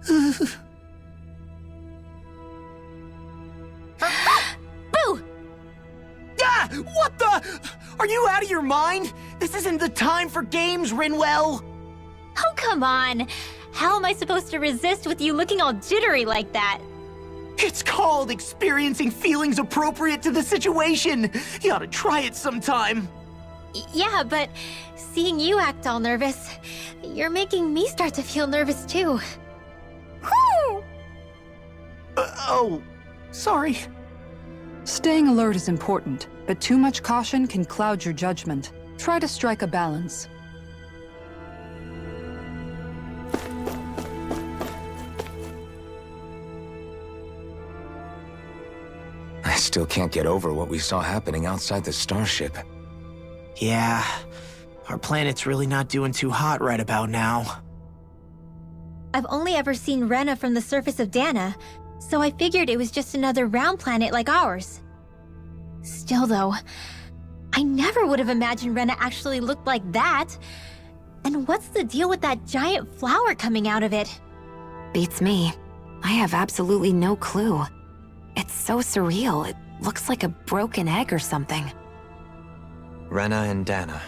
Boo! Ah! What the? Are you out of your mind? This isn't the time for games, Rinwell! Oh, come on. How am I supposed to resist with you looking all jittery like that? It's called experiencing feelings appropriate to the situation. You ought to try it sometime. Yeah, but seeing you act all nervous, you're making me start to feel nervous too. Oh, sorry. Staying alert is important, but too much caution can cloud your judgment. Try to strike a balance. I still can't get over what we saw happening outside the starship. Yeah, our planet's really not doing too hot right about now. I've only ever seen Rena from the surface of Dana, so I figured it was just another round planet like ours. Still though, I never would have imagined Rena actually looked like that. And what's the deal with that giant flower coming out of it? Beats me. I have absolutely no clue. It's so surreal. It looks like a broken egg or something. Rena and Dana.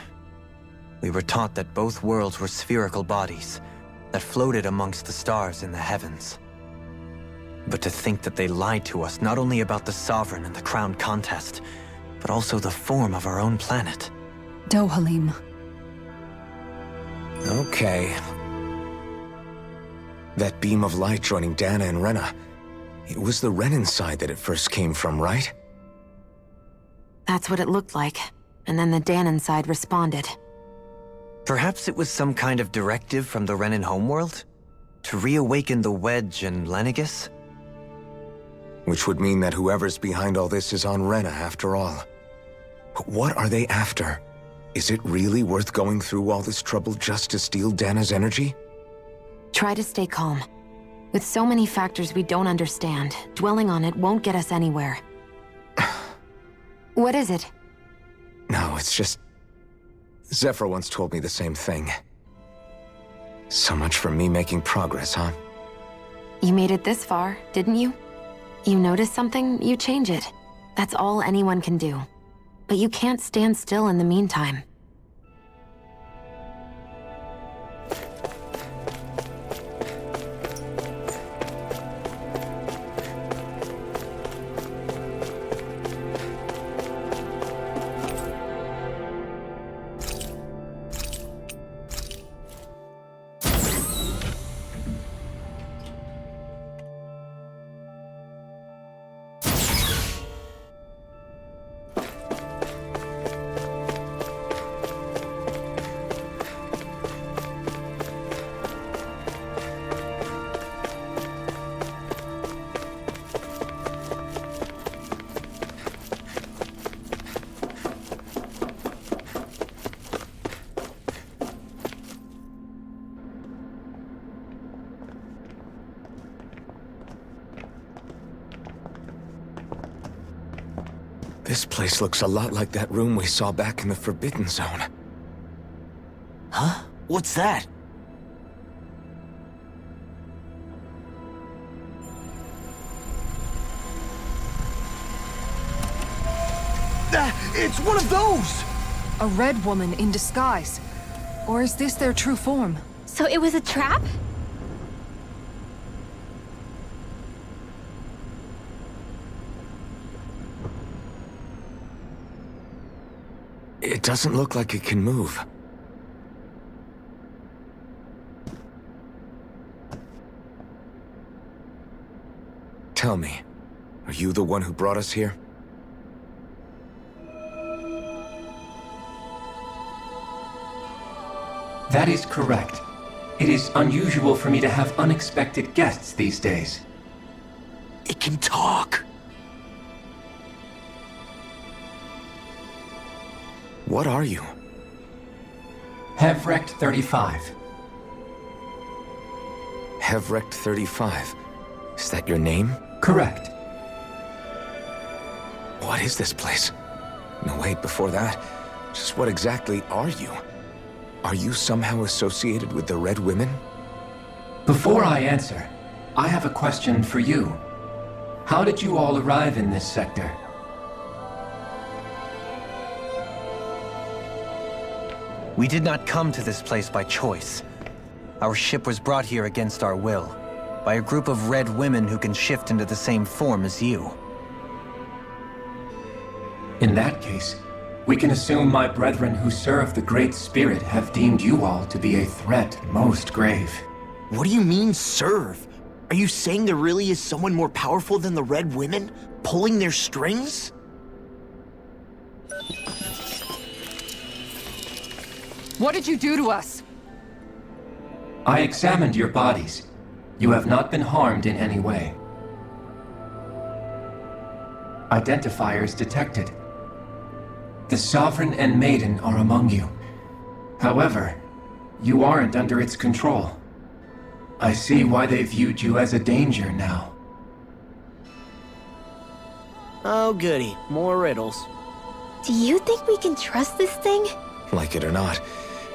We were taught that both worlds were spherical bodies that floated amongst the stars in the heavens. But to think that they lied to us not only about the Sovereign and the Crown contest, but also the form of our own planet. Dohalim. Okay. That beam of light joining Dana and Rena. It was the Renan side that it first came from, right? That's what it looked like. And then the Danon side responded. Perhaps it was some kind of directive from the Renan homeworld? To reawaken the Wedge and Lenegis? Which would mean that whoever's behind all this is on Rena after all. But what are they after? Is it really worth going through all this trouble just to steal Dana's energy? Try to stay calm. With so many factors we don't understand, dwelling on it won't get us anywhere. What is it? No, it's just... Zephyr once told me the same thing. So much for me making progress, huh? You made it this far, didn't you? You notice something, you change it. That's all anyone can do. But you can't stand still in the meantime. This place looks a lot like that room we saw back in the Forbidden Zone. Huh? What's that? It's one of those! A red woman in disguise. Or is this their true form? So it was a trap? It doesn't look like it can move. Tell me, are you the one who brought us here? That is correct. It is unusual for me to have unexpected guests these days. It can talk. What are you? Hevrect 35. Hevrect 35. Is that your name? Correct. What is this place? No, wait, before that, just what exactly are you? Are you somehow associated with the Red Women? Before I answer, I have a question for you. How did you all arrive in this sector? We did not come to this place by choice. Our ship was brought here against our will, by a group of red women who can shift into the same form as you. In that case, we can assume my brethren who serve the Great Spirit have deemed you all to be a threat most grave. What do you mean, serve? Are you saying there really is someone more powerful than the Red Women, pulling their strings? What did you do to us? I examined your bodies. You have not been harmed in any way. Identifiers detected. The Sovereign and Maiden are among you. However, you aren't under its control. I see why they viewed you as a danger now. Oh goody, more riddles. Do you think we can trust this thing? Like it or not,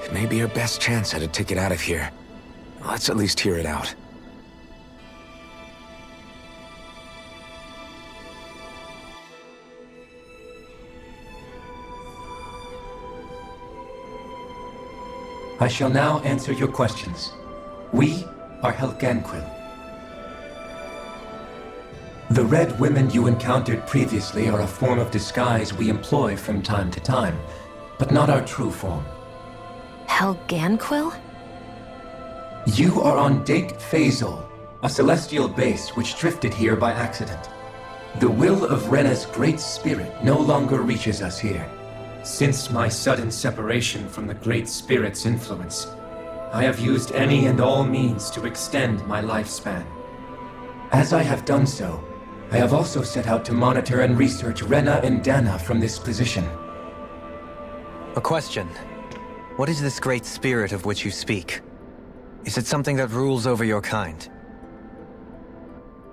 it may be our best chance at a ticket out of here. Let's at least hear it out. I shall now answer your questions. We are Helganquil. The red women you encountered previously are a form of disguise we employ from time to time, but not our true form. Helganquil? You are on Dake Phasol, a celestial base which drifted here by accident. The will of Rena's great spirit no longer reaches us here. Since my sudden separation from the Great Spirit's influence, I have used any and all means to extend my lifespan. As I have done so, I have also set out to monitor and research Rena and Dana from this position. A question. What is this great spirit of which you speak? Is it something that rules over your kind?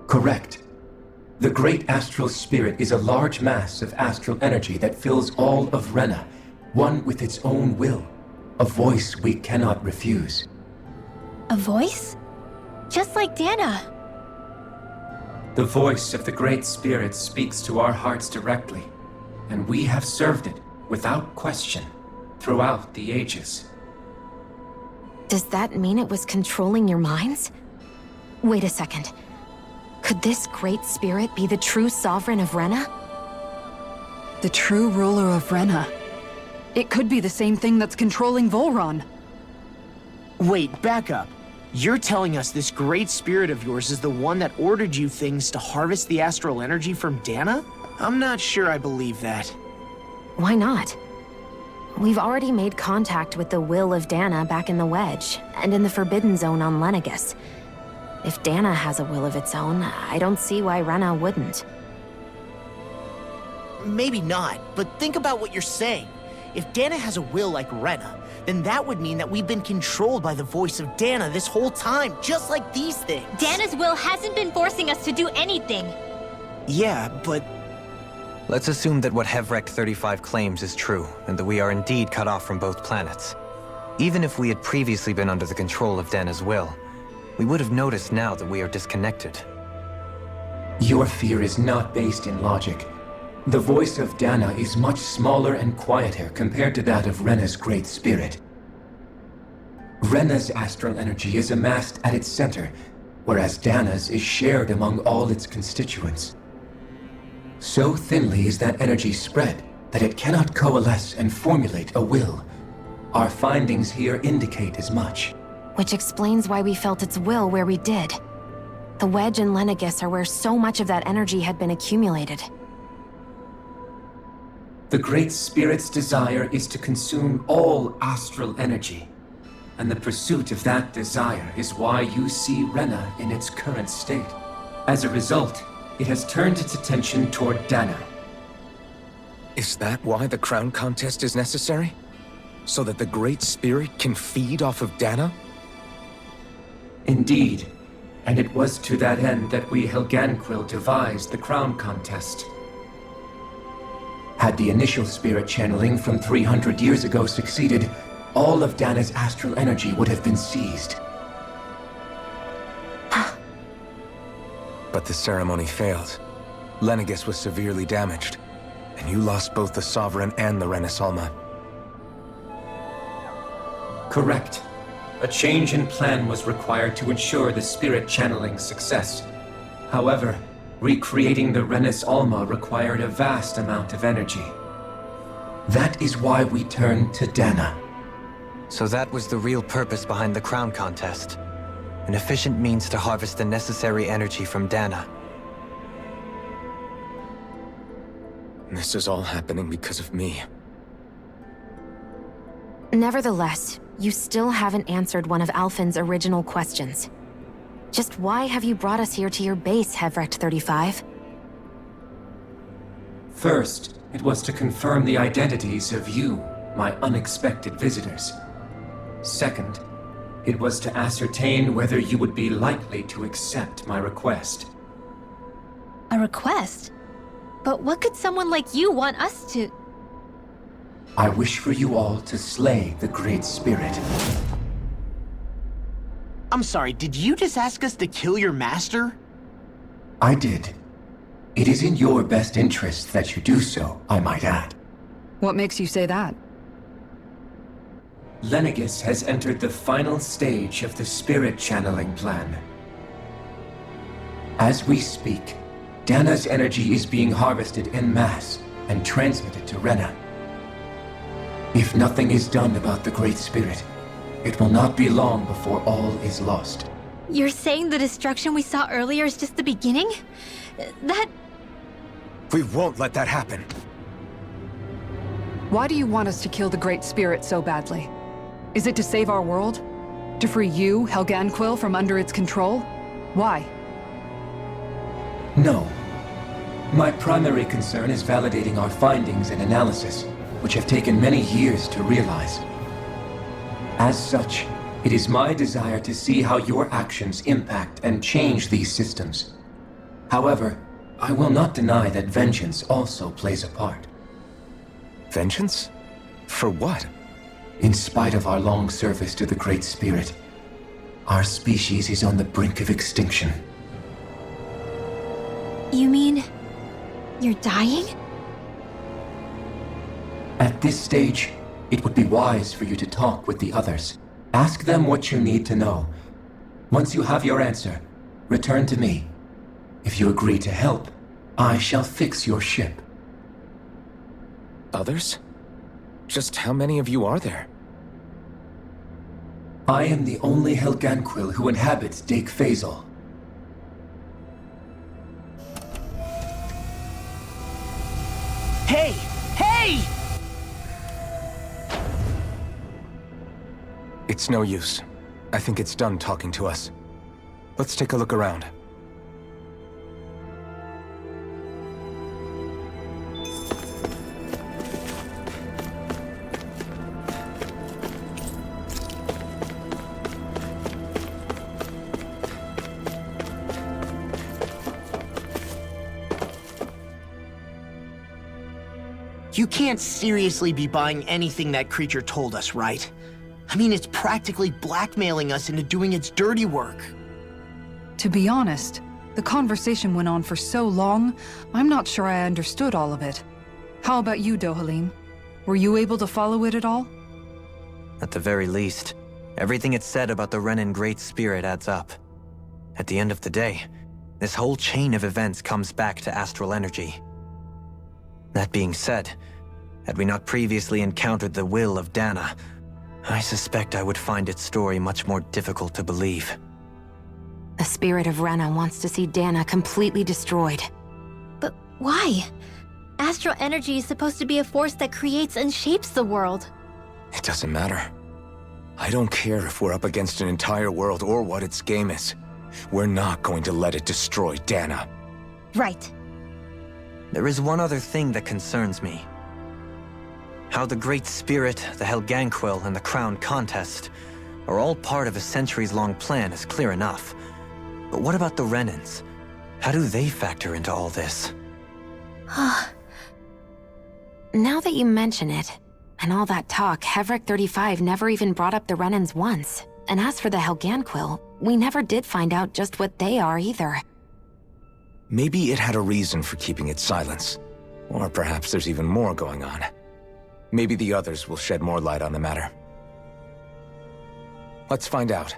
Correct. The great astral spirit is a large mass of astral energy that fills all of Rena, one with its own will, a voice we cannot refuse. A voice? Just like Dana. The voice of the great spirit speaks to our hearts directly, and we have served it without question throughout the ages. Does that mean it was controlling your minds? Wait a second. Could this great spirit be the true sovereign of Rena? The true ruler of Rena. It could be the same thing that's controlling Volron. Wait, back up. You're telling us this great spirit of yours is the one that ordered you things to harvest the astral energy from Dana? I'm not sure I believe that. Why not? We've already made contact with the will of Dana back in the Wedge, and in the Forbidden Zone on Lenegus. If Dana has a will of its own, I don't see why Rena wouldn't. Maybe not, but think about what you're saying. If Dana has a will like Rena, then that would mean that we've been controlled by the voice of Dana this whole time, just like these things. Dana's will hasn't been forcing us to do anything. Yeah, but Let's assume that what Hevrek 35 claims is true, and that we are indeed cut off from both planets. Even if we had previously been under the control of Dana's will, we would have noticed now that we are disconnected. Your fear is not based in logic. The voice of Dana is much smaller and quieter compared to that of Rena's great spirit. Rena's astral energy is amassed at its center, whereas Dana's is shared among all its constituents. So thinly is that energy spread that it cannot coalesce and formulate a will. Our findings here indicate as much. Which explains why we felt its will where we did. The Wedge and Lenegus are where so much of that energy had been accumulated. The Great Spirit's desire is to consume all astral energy. And the pursuit of that desire is why you see Rena in its current state. As a result, it has turned its attention toward Dana. Is that why the crown contest is necessary? So that the Great Spirit can feed off of Dana? Indeed, and it was to that end that we Helganquil devised the crown contest. Had the initial spirit channeling from 300 years ago succeeded, all of Dana's astral energy would have been seized. But the ceremony failed. Lenegis was severely damaged, and you lost both the Sovereign and the Rena Alma. Correct. A change in plan was required to ensure the spirit channeling success. However, recreating the Rena's Alma required a vast amount of energy. That is why we turned to Dana. So that was the real purpose behind the crown contest. An efficient means to harvest the necessary energy from Dana. This is all happening because of me. Nevertheless, you still haven't answered one of Alphen's original questions. Just why have you brought us here to your base, Hevrecht 35? First, it was to confirm the identities of you, my unexpected visitors. Second, it was to ascertain whether you would be likely to accept my request. A request? But what could someone like you want us to... I wish for you all to slay the Great Spirit. I'm sorry, did you just ask us to kill your master? I did. It is in your best interest that you do so, I might add. What makes you say that? Lenegis has entered the final stage of the spirit channeling plan. As we speak, Dana's energy is being harvested en masse and transmitted to Rena. If nothing is done about the Great Spirit, it will not be long before all is lost. You're saying the destruction we saw earlier is just the beginning? That... We won't let that happen. Why do you want us to kill the Great Spirit so badly? Is it to save our world? To free you, Helganquil, from under its control? Why? No. My primary concern is validating our findings and analysis, which have taken many years to realize. As such, it is my desire to see how your actions impact and change these systems. However, I will not deny that vengeance also plays a part. Vengeance? For what? In spite of our long service to the Great Spirit, our species is on the brink of extinction. You mean... you're dying? At this stage, it would be wise for you to talk with the others. Ask them what you need to know. Once you have your answer, return to me. If you agree to help, I shall fix your ship. Others? Just how many of you are there? I am the only Helganquil who inhabits Dake Faisal. Hey! Hey! It's no use. I think it's done talking to us. Let's take a look around. You can't seriously be buying anything that creature told us, right? I mean, it's practically blackmailing us into doing its dirty work. To be honest, the conversation went on for so long, I'm not sure I understood all of it. How about you, Dohalim? Were you able to follow it at all? At the very least, everything it said about the Renan Great Spirit adds up. At the end of the day, this whole chain of events comes back to astral energy. That being said, had we not previously encountered the will of Dana, I suspect I would find its story much more difficult to believe. The spirit of Rena wants to see Dana completely destroyed. But why? Astral energy is supposed to be a force that creates and shapes the world. It doesn't matter. I don't care if we're up against an entire world or what its game is. We're not going to let it destroy Dana. Right. There is one other thing that concerns me. How the Great Spirit, the Helganquil, and the Crown Contest are all part of a centuries-long plan is clear enough. But what about the Renans? How do they factor into all this? Now that you mention it, and all that talk, Hevrecht 35 never even brought up the Renans once. And as for the Helganquil, we never did find out just what they are either. Maybe it had a reason for keeping its silence. Or perhaps there's even more going on. Maybe the others will shed more light on the matter. Let's find out.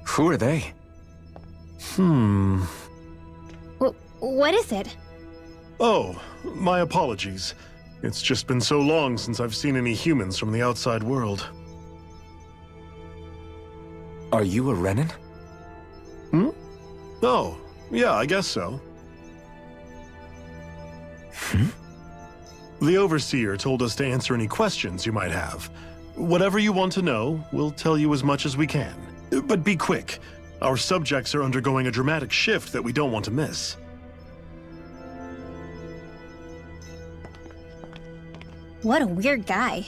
Who are they? What is it? Oh, my apologies. It's just been so long since I've seen any humans from the outside world. Are you a Renan? Oh, yeah, I guess so. The Overseer told us to answer any questions you might have. Whatever you want to know, we'll tell you as much as we can. But be quick. Our subjects are undergoing a dramatic shift that we don't want to miss. What a weird guy.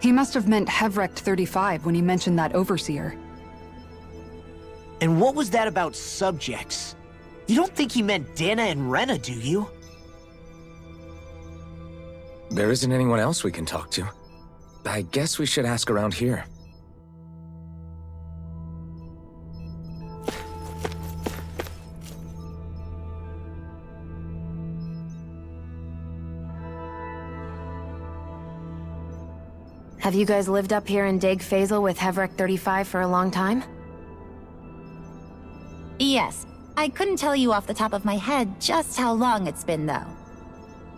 He must have meant Hevrect 35 when he mentioned that Overseer. And what was that about subjects? You don't think he meant Dana and Rena, do you? There isn't anyone else we can talk to. I guess we should ask around here. Have you guys lived up here in Deg Faisal with Hevrect 35 for a long time? Yes. I couldn't tell you off the top of my head just how long it's been, though.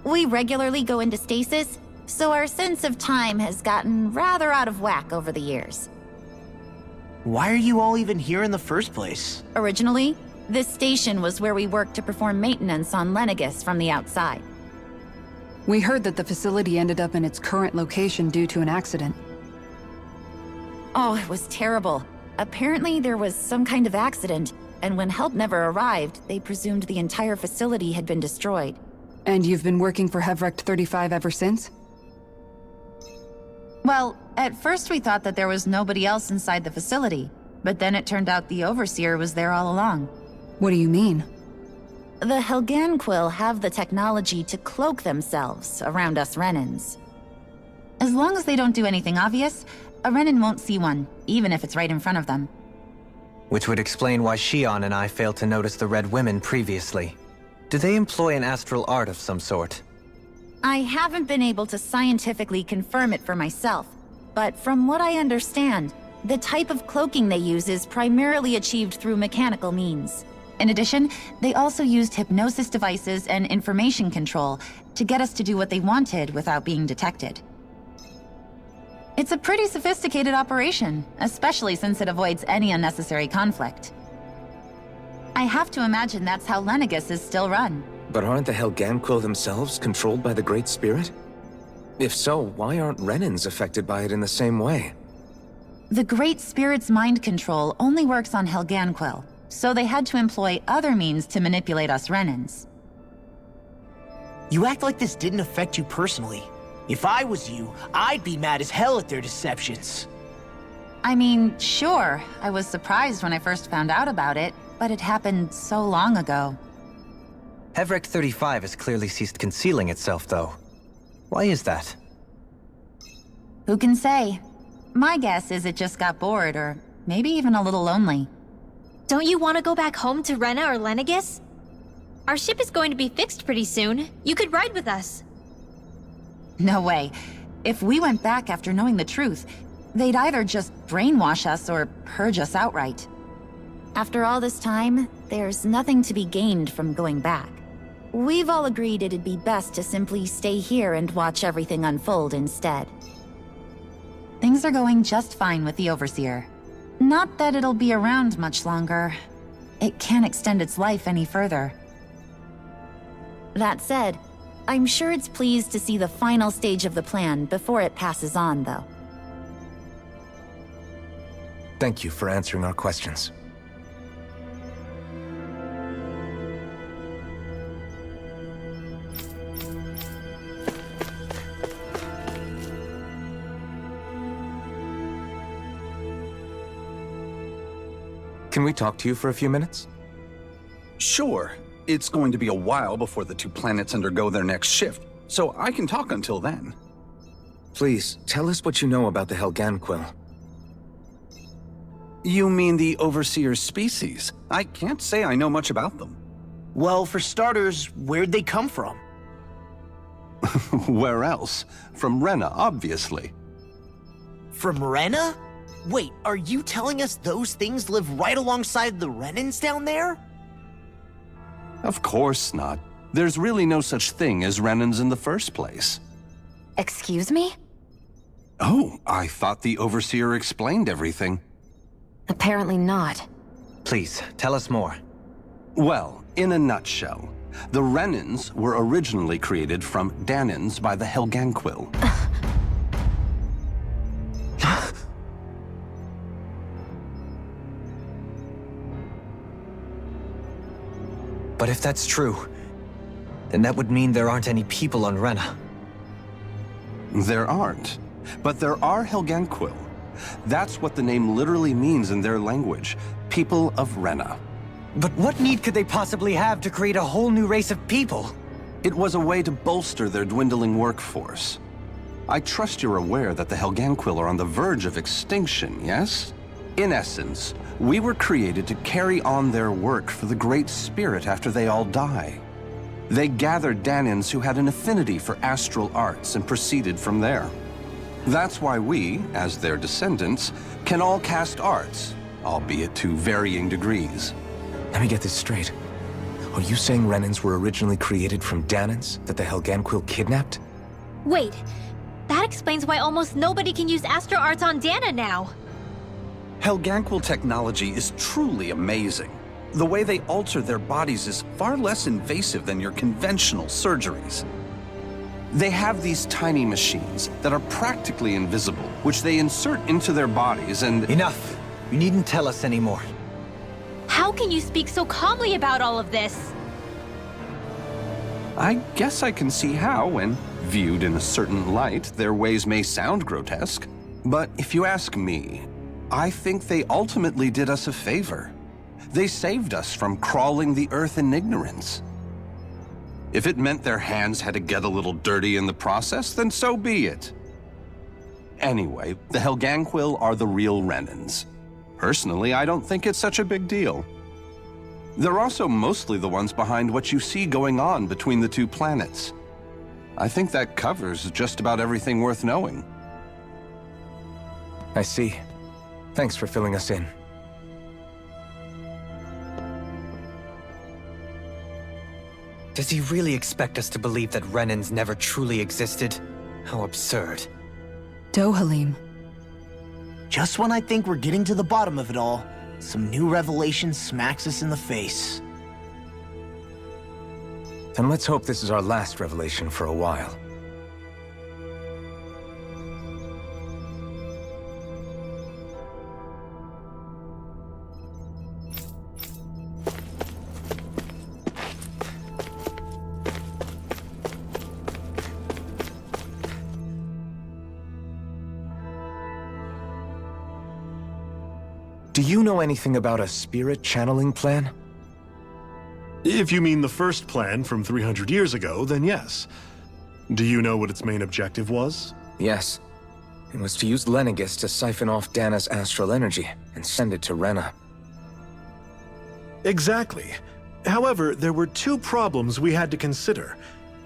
We regularly go into stasis, so our sense of time has gotten rather out of whack over the years. Why are you all even here in the first place? Originally, this station was where we worked to perform maintenance on Lenegis from the outside. We heard that the facility ended up in its current location due to an accident. Oh, it was terrible. Apparently there was some kind of accident, and when help never arrived, they presumed the entire facility had been destroyed. And you've been working for Hevrect 35 ever since? Well, at first we thought that there was nobody else inside the facility, but then it turned out the Overseer was there all along. What do you mean? The Helganquil have the technology to cloak themselves around us Renans. As long as they don't do anything obvious, a Renan won't see one, even if it's right in front of them. Which would explain why Shion and I failed to notice the Red Women previously. Do they employ an astral art of some sort? I haven't been able to scientifically confirm it for myself, but from what I understand, the type of cloaking they use is primarily achieved through mechanical means. In addition, they also used hypnosis devices and information control to get us to do what they wanted without being detected. It's a pretty sophisticated operation, especially since it avoids any unnecessary conflict. I have to imagine that's how Lenegis is still run. But aren't the Helganquil themselves controlled by the Great Spirit? If so, why aren't Renans affected by it in the same way? The Great Spirit's mind control only works on Helganquil, so they had to employ other means to manipulate us Renans. You act like this didn't affect you personally. If I was you, I'd be mad as hell at their deceptions. I mean, sure, I was surprised when I first found out about it, but it happened so long ago. Hevrek 35 has clearly ceased concealing itself, though. Why is that? Who can say? My guess is it just got bored, or maybe even a little lonely. Don't you want to go back home to Rena or Lenegis? Our ship is going to be fixed pretty soon. You could ride with us. No way. If we went back after knowing the truth, they'd either just brainwash us or purge us outright. After all this time, there's nothing to be gained from going back. We've all agreed it'd be best to simply stay here and watch everything unfold instead. Things are going just fine with the Overseer. Not that it'll be around much longer. It can't extend its life any further. That said, I'm sure it's pleased to see the final stage of the plan before it passes on, though. Thank you for answering our questions. Can we talk to you for a few minutes? Sure. It's going to be a while before the two planets undergo their next shift, so I can talk until then. Please, tell us what you know about the Helganquill. You mean the Overseer's species? I can't say I know much about them. Well, for starters, where'd they come from? Where else? From Rena, obviously. From Rena? Wait, are you telling us those things live right alongside the Renans down there? Of course not. There's really no such thing as Renans in the first place. Excuse me? Oh, I thought the Overseer explained everything. Apparently not. Please, tell us more. Well, in a nutshell, the Renans were originally created from Danans by the Helganquill. But if that's true, then that would mean there aren't any people on Rena. There aren't. But there are Helganquill. That's what the name literally means in their language. People of Rena. But what need could they possibly have to create a whole new race of people? It was a way to bolster their dwindling workforce. I trust you're aware that the Helganquill are on the verge of extinction, yes? In essence, we were created to carry on their work for the Great Spirit after they all die. They gathered Danans who had an affinity for astral arts and proceeded from there. That's why we, as their descendants, can all cast arts, albeit to varying degrees. Let me get this straight. Are you saying Renans were originally created from Danans that the Helganquill kidnapped? Wait, that explains why almost nobody can use astral arts on Dana now. Helganquill technology is truly amazing. The way they alter their bodies is far less invasive than your conventional surgeries. They have these tiny machines that are practically invisible, which they insert into their bodies and— Enough! You needn't tell us anymore. How can you speak so calmly about all of this? I guess I can see how, when viewed in a certain light, their ways may sound grotesque. But if you ask me, I think they ultimately did us a favor. They saved us from crawling the earth in ignorance. If it meant their hands had to get a little dirty in the process, then so be it. Anyway, the Helganquill are the real Renans. Personally, I don't think it's such a big deal. They're also mostly the ones behind what you see going on between the two planets. I think that covers just about everything worth knowing. I see. Thanks for filling us in. Does he really expect us to believe that Renans never truly existed? How absurd. Dohalim. Just when I think we're getting to the bottom of it all, some new revelation smacks us in the face. Then let's hope this is our last revelation for a while. Do you know anything about a spirit channeling plan? If you mean the first plan from 300 years ago, then yes. Do you know what its main objective was? Yes. It was to use Lenegis to siphon off Dana's astral energy and send it to Rena. Exactly. However, there were two problems we had to consider.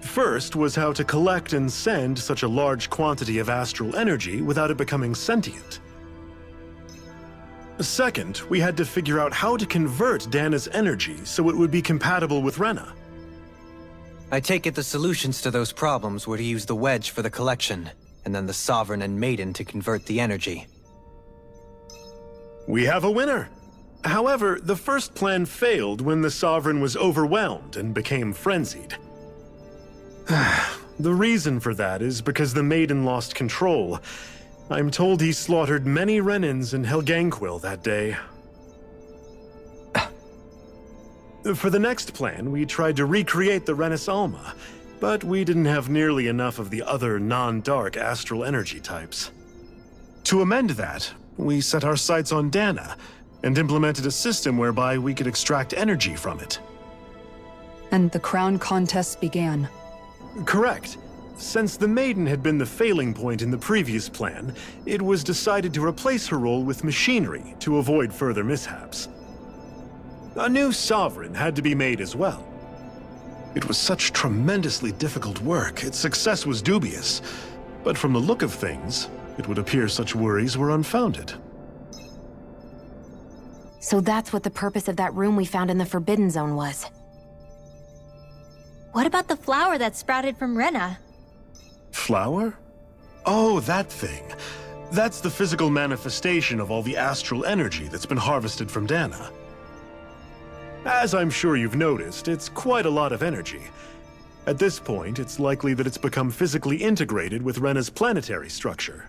First was how to collect and send such a large quantity of astral energy without it becoming sentient. Second, we had to figure out how to convert Dana's energy so it would be compatible with Rena. I take it the solutions to those problems were to use the wedge for the collection, and then the Sovereign and Maiden to convert the energy. We have a winner! However, the first plan failed when the Sovereign was overwhelmed and became frenzied. The reason for that is because the Maiden lost control. I'm told he slaughtered many Renans in Helganquil that day. For the next plan, we tried to recreate the Renis Alma, but we didn't have nearly enough of the other non-dark astral energy types. To amend that, we set our sights on Dana, and implemented a system whereby we could extract energy from it. And the crown contests began. Correct. Since the Maiden had been the failing point in the previous plan, it was decided to replace her role with machinery to avoid further mishaps. A new Sovereign had to be made as well. It was such tremendously difficult work, its success was dubious. But from the look of things, it would appear such worries were unfounded. So that's what the purpose of that room we found in the Forbidden Zone was. What about the flower that sprouted from Rena? Flower? Oh, that thing. That's the physical manifestation of all the astral energy that's been harvested from Dana. As I'm sure you've noticed, it's quite a lot of energy. At this point, it's likely that it's become physically integrated with Rena's planetary structure.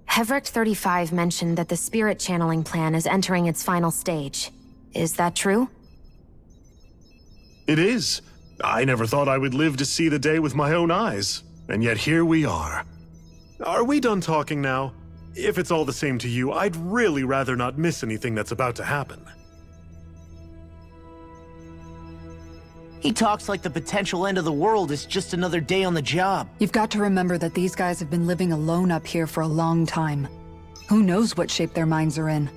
Hevrecht 35 mentioned that the spirit channeling plan is entering its final stage. Is that true? It is. I never thought I would live to see the day with my own eyes, and yet here we are. Are we done talking now? If it's all the same to you, I'd really rather not miss anything that's about to happen. He talks like the potential end of the world is just another day on the job. You've got to remember that these guys have been living alone up here for a long time. Who knows what shape their minds are in?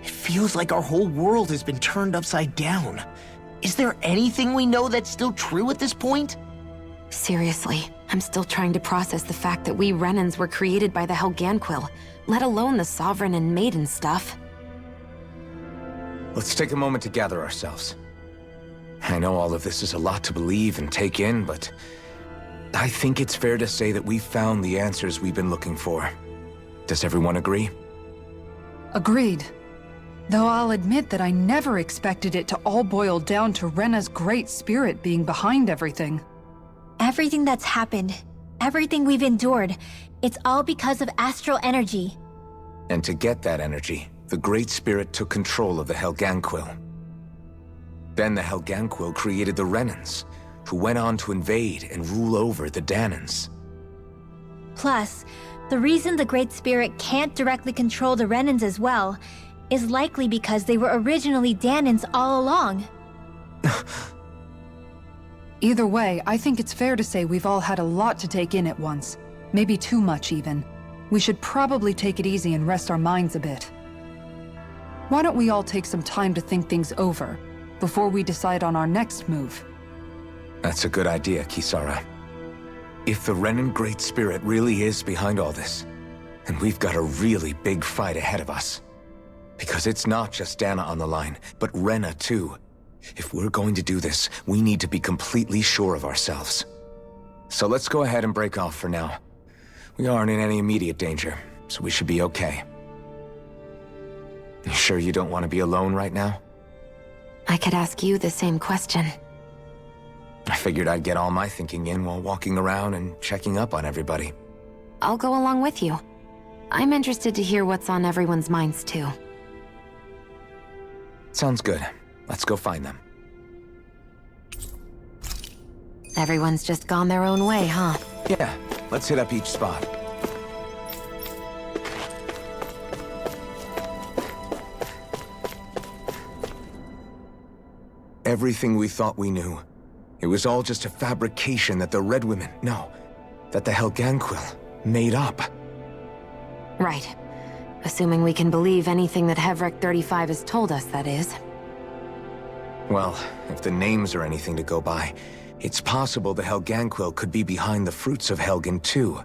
It feels like our whole world has been turned upside down. Is there anything we know that's still true at this point? Seriously, I'm still trying to process the fact that we Renans were created by the Helganquil, let alone the Sovereign and Maiden stuff. Let's take a moment to gather ourselves. I know all of this is a lot to believe and take in, but I think it's fair to say that we've found the answers we've been looking for. Does everyone agree? Agreed. Though I'll admit that I never expected it to all boil down to Rena's great spirit being behind everything. Everything that's happened, everything we've endured, it's all because of astral energy. And to get that energy, the Great Spirit took control of the Helganquil. Then the Helganquil created the Renans, who went on to invade and rule over the Danans. Plus, the reason the Great Spirit can't directly control the Renans as well is likely because they were originally Danans all along. Either way, I think it's fair to say we've all had a lot to take in at once. Maybe too much, even. We should probably take it easy and rest our minds a bit. Why don't we all take some time to think things over, before we decide on our next move? That's a good idea, Kisara. If the Renan Great Spirit really is behind all this, then we've got a really big fight ahead of us. Because it's not just Dana on the line, but Rena too. If we're going to do this, we need to be completely sure of ourselves. So let's go ahead and break off for now. We aren't in any immediate danger, so we should be okay. You sure you don't want to be alone right now? I could ask you the same question. I figured I'd get all my thinking in while walking around and checking up on everybody. I'll go along with you. I'm interested to hear what's on everyone's minds too. Sounds good. Let's go find them. Everyone's just gone their own way, huh? Yeah, Let's hit up each spot. Everything we thought we knew. It was all just a fabrication that the Red Women, that the Helganquil made up. Right. Assuming we can believe anything that Hevrek 35 has told us, that is. Well, if the names are anything to go by, it's possible the Helganquil could be behind the fruits of Helgen too.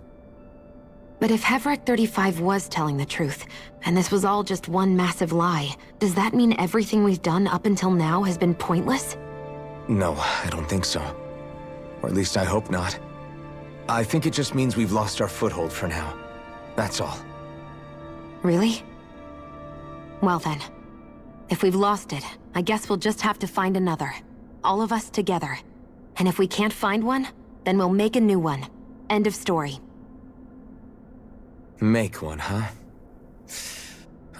But if Hevrek 35 was telling the truth, and this was all just one massive lie, does that mean everything we've done up until now has been pointless? No, I don't think so. Or at least I hope not. I think it just means we've lost our foothold for now. That's all. Really? Well then, if we've lost it, I guess we'll just have to find another. All of us together. And if we can't find one, then we'll make a new one. End of story. Make one, huh?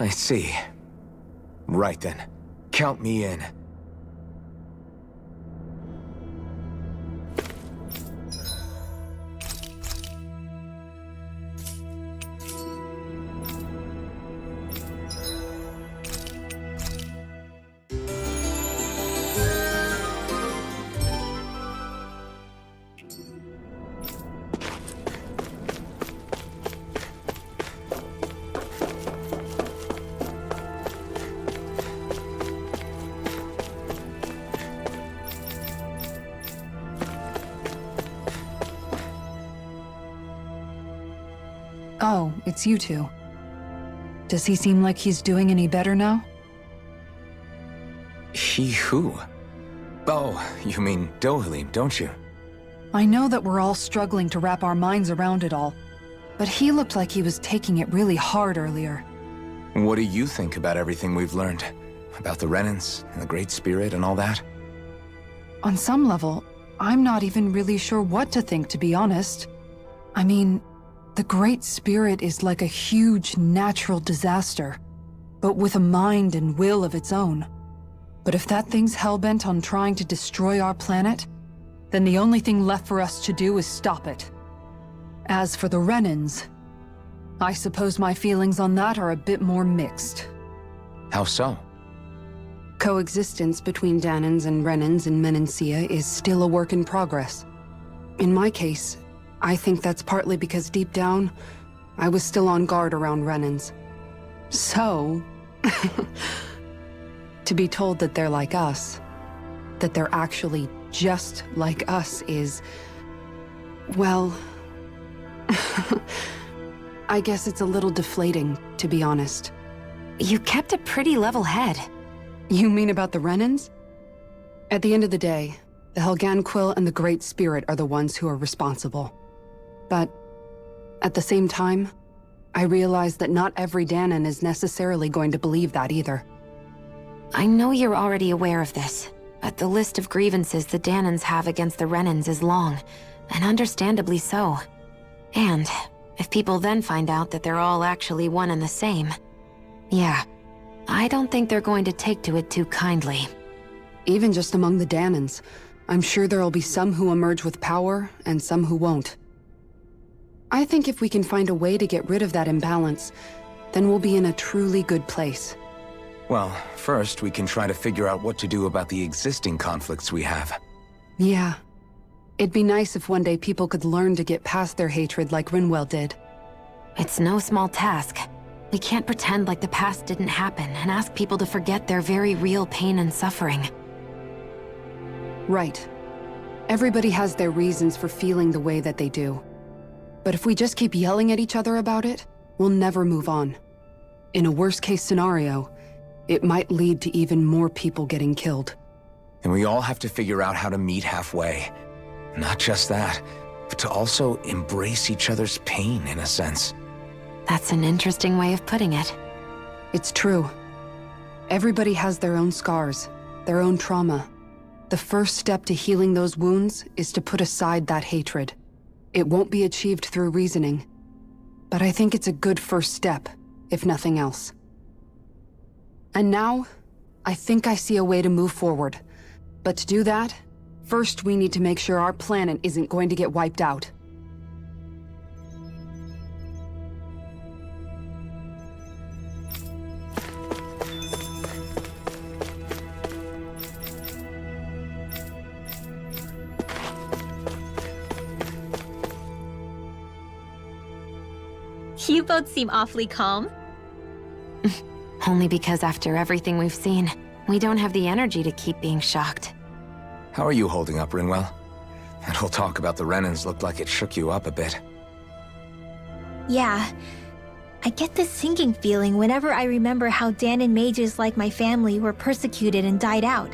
I see. Right then. Count me in. Oh, it's you two. Does he seem like he's doing any better now? He who? Oh, you mean Dohalim, don't you? I know that we're all struggling to wrap our minds around it all, but he looked like he was taking it really hard earlier. What do you think about everything we've learned? About the Renans, and the Great Spirit, and all that? On some level, I'm not even really sure what to think, to be honest. I mean, the Great Spirit is like a huge natural disaster, but with a mind and will of its own. But if that thing's hellbent on trying to destroy our planet, then the only thing left for us to do is stop it. As for the Renans, I suppose my feelings on that are a bit more mixed. How so? Coexistence between Danans and Renans in Menancia is still a work in progress. In my case, I think that's partly because deep down, I was still on guard around Renans. So, to be told that they're like us, that they're actually just like us is, well, I guess it's a little deflating, to be honest. You kept a pretty level head. You mean about the Renans? At the end of the day, the Helganquil and the Great Spirit are the ones who are responsible. But at the same time, I realize that not every Danan is necessarily going to believe that either. I know you're already aware of this, but the list of grievances the Danans have against the Renans is long, and understandably so. And if people then find out that they're all actually one and the same, yeah, I don't think they're going to take to it too kindly. Even just among the Danans, I'm sure there'll be some who emerge with power and some who won't. I think if we can find a way to get rid of that imbalance, then we'll be in a truly good place. Well, first we can try to figure out what to do about the existing conflicts we have. Yeah. It'd be nice if one day people could learn to get past their hatred like Rinwell did. It's no small task. We can't pretend like the past didn't happen and ask people to forget their very real pain and suffering. Right. Everybody has their reasons for feeling the way that they do. But if we just keep yelling at each other about it, we'll never move on. In a worst-case scenario, it might lead to even more people getting killed. And we all have to figure out how to meet halfway. Not just that, but to also embrace each other's pain, in a sense. That's an interesting way of putting it. It's true. Everybody has their own scars, their own trauma. The first step to healing those wounds is to put aside that hatred. It won't be achieved through reasoning, but I think it's a good first step, if nothing else. And now, I think I see a way to move forward. But to do that, first we need to make sure our planet isn't going to get wiped out. You both seem awfully calm. Only because after everything we've seen, we don't have the energy to keep being shocked. How are you holding up, Rinwell? That whole talk about the Renans looked like it shook you up a bit. Yeah. I get this sinking feeling whenever I remember how Danon mages like my family were persecuted and died out.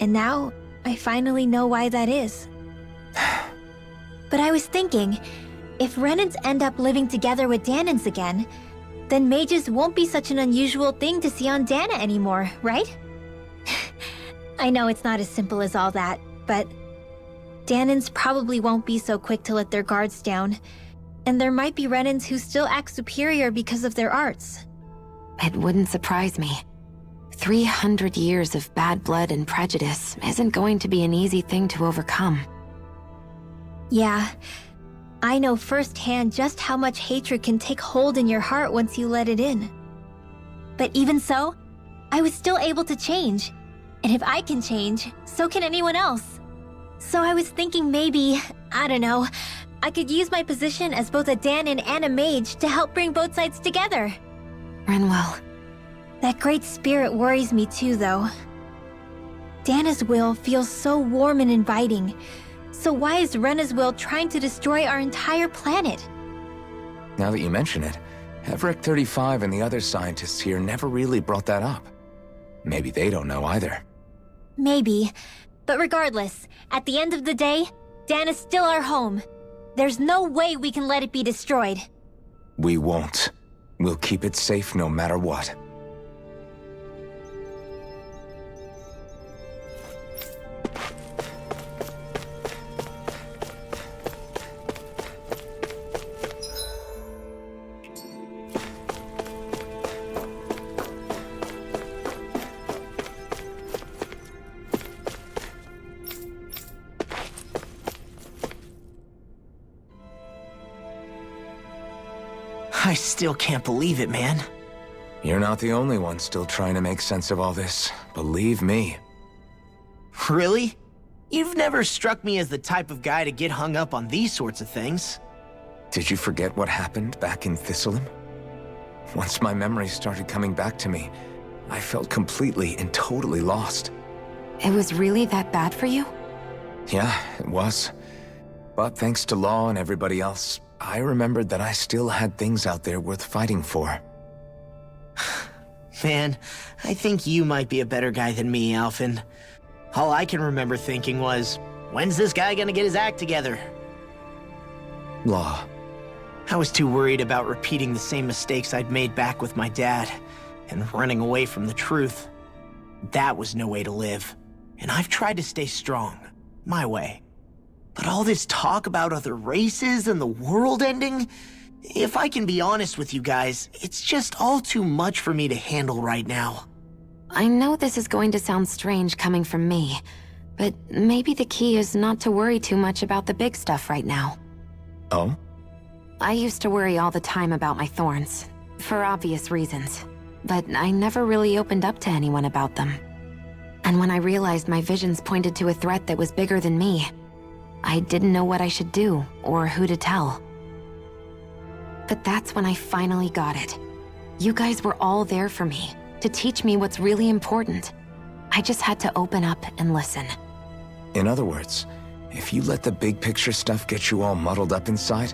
And now, I finally know why that is. But I was thinking, if Renans end up living together with Danons again, then mages won't be such an unusual thing to see on Dana anymore, right? I know it's not as simple as all that, but Danons probably won't be so quick to let their guards down, and there might be Renans who still act superior because of their arts. It wouldn't surprise me. 300 years of bad blood and prejudice isn't going to be an easy thing to overcome. Yeah, I know firsthand just how much hatred can take hold in your heart once you let it in. But even so, I was still able to change. And if I can change, so can anyone else. So I was thinking maybe, I don't know, I could use my position as both a Danon and a mage to help bring both sides together. Rinwell. That great spirit worries me too, though. Dana's will feels so warm and inviting. So why is Rena's will trying to destroy our entire planet? Now that you mention it, Everett 35 and the other scientists here never really brought that up. Maybe they don't know either. Maybe. But regardless, at the end of the day, Dana's still our home. There's no way we can let it be destroyed. We won't. We'll keep it safe no matter what. I still can't believe it, man. You're not the only one still trying to make sense of all this. Believe me. Really? You've never struck me as the type of guy to get hung up on these sorts of things. Did you forget what happened back in Thistleum? Once my memories started coming back to me, I felt completely and totally lost. It was really that bad for you? Yeah, it was. But thanks to Law and everybody else, I remembered that I still had things out there worth fighting for. Man, I think you might be a better guy than me, Alphen. All I can remember thinking was, when's this guy gonna get his act together? Law. I was too worried about repeating the same mistakes I'd made back with my dad, and running away from the truth. That was no way to live, and I've tried to stay strong, my way. But all this talk about other races and the world ending, if I can be honest with you guys, it's just all too much for me to handle right now. I know this is going to sound strange coming from me, but maybe the key is not to worry too much about the big stuff right now. Oh? I used to worry all the time about my thorns, for obvious reasons, but I never really opened up to anyone about them. And when I realized my visions pointed to a threat that was bigger than me, I didn't know what I should do or who to tell. But that's when I finally got it. You guys were all there for me, to teach me what's really important. I just had to open up and listen. In other words, if you let the big picture stuff get you all muddled up inside,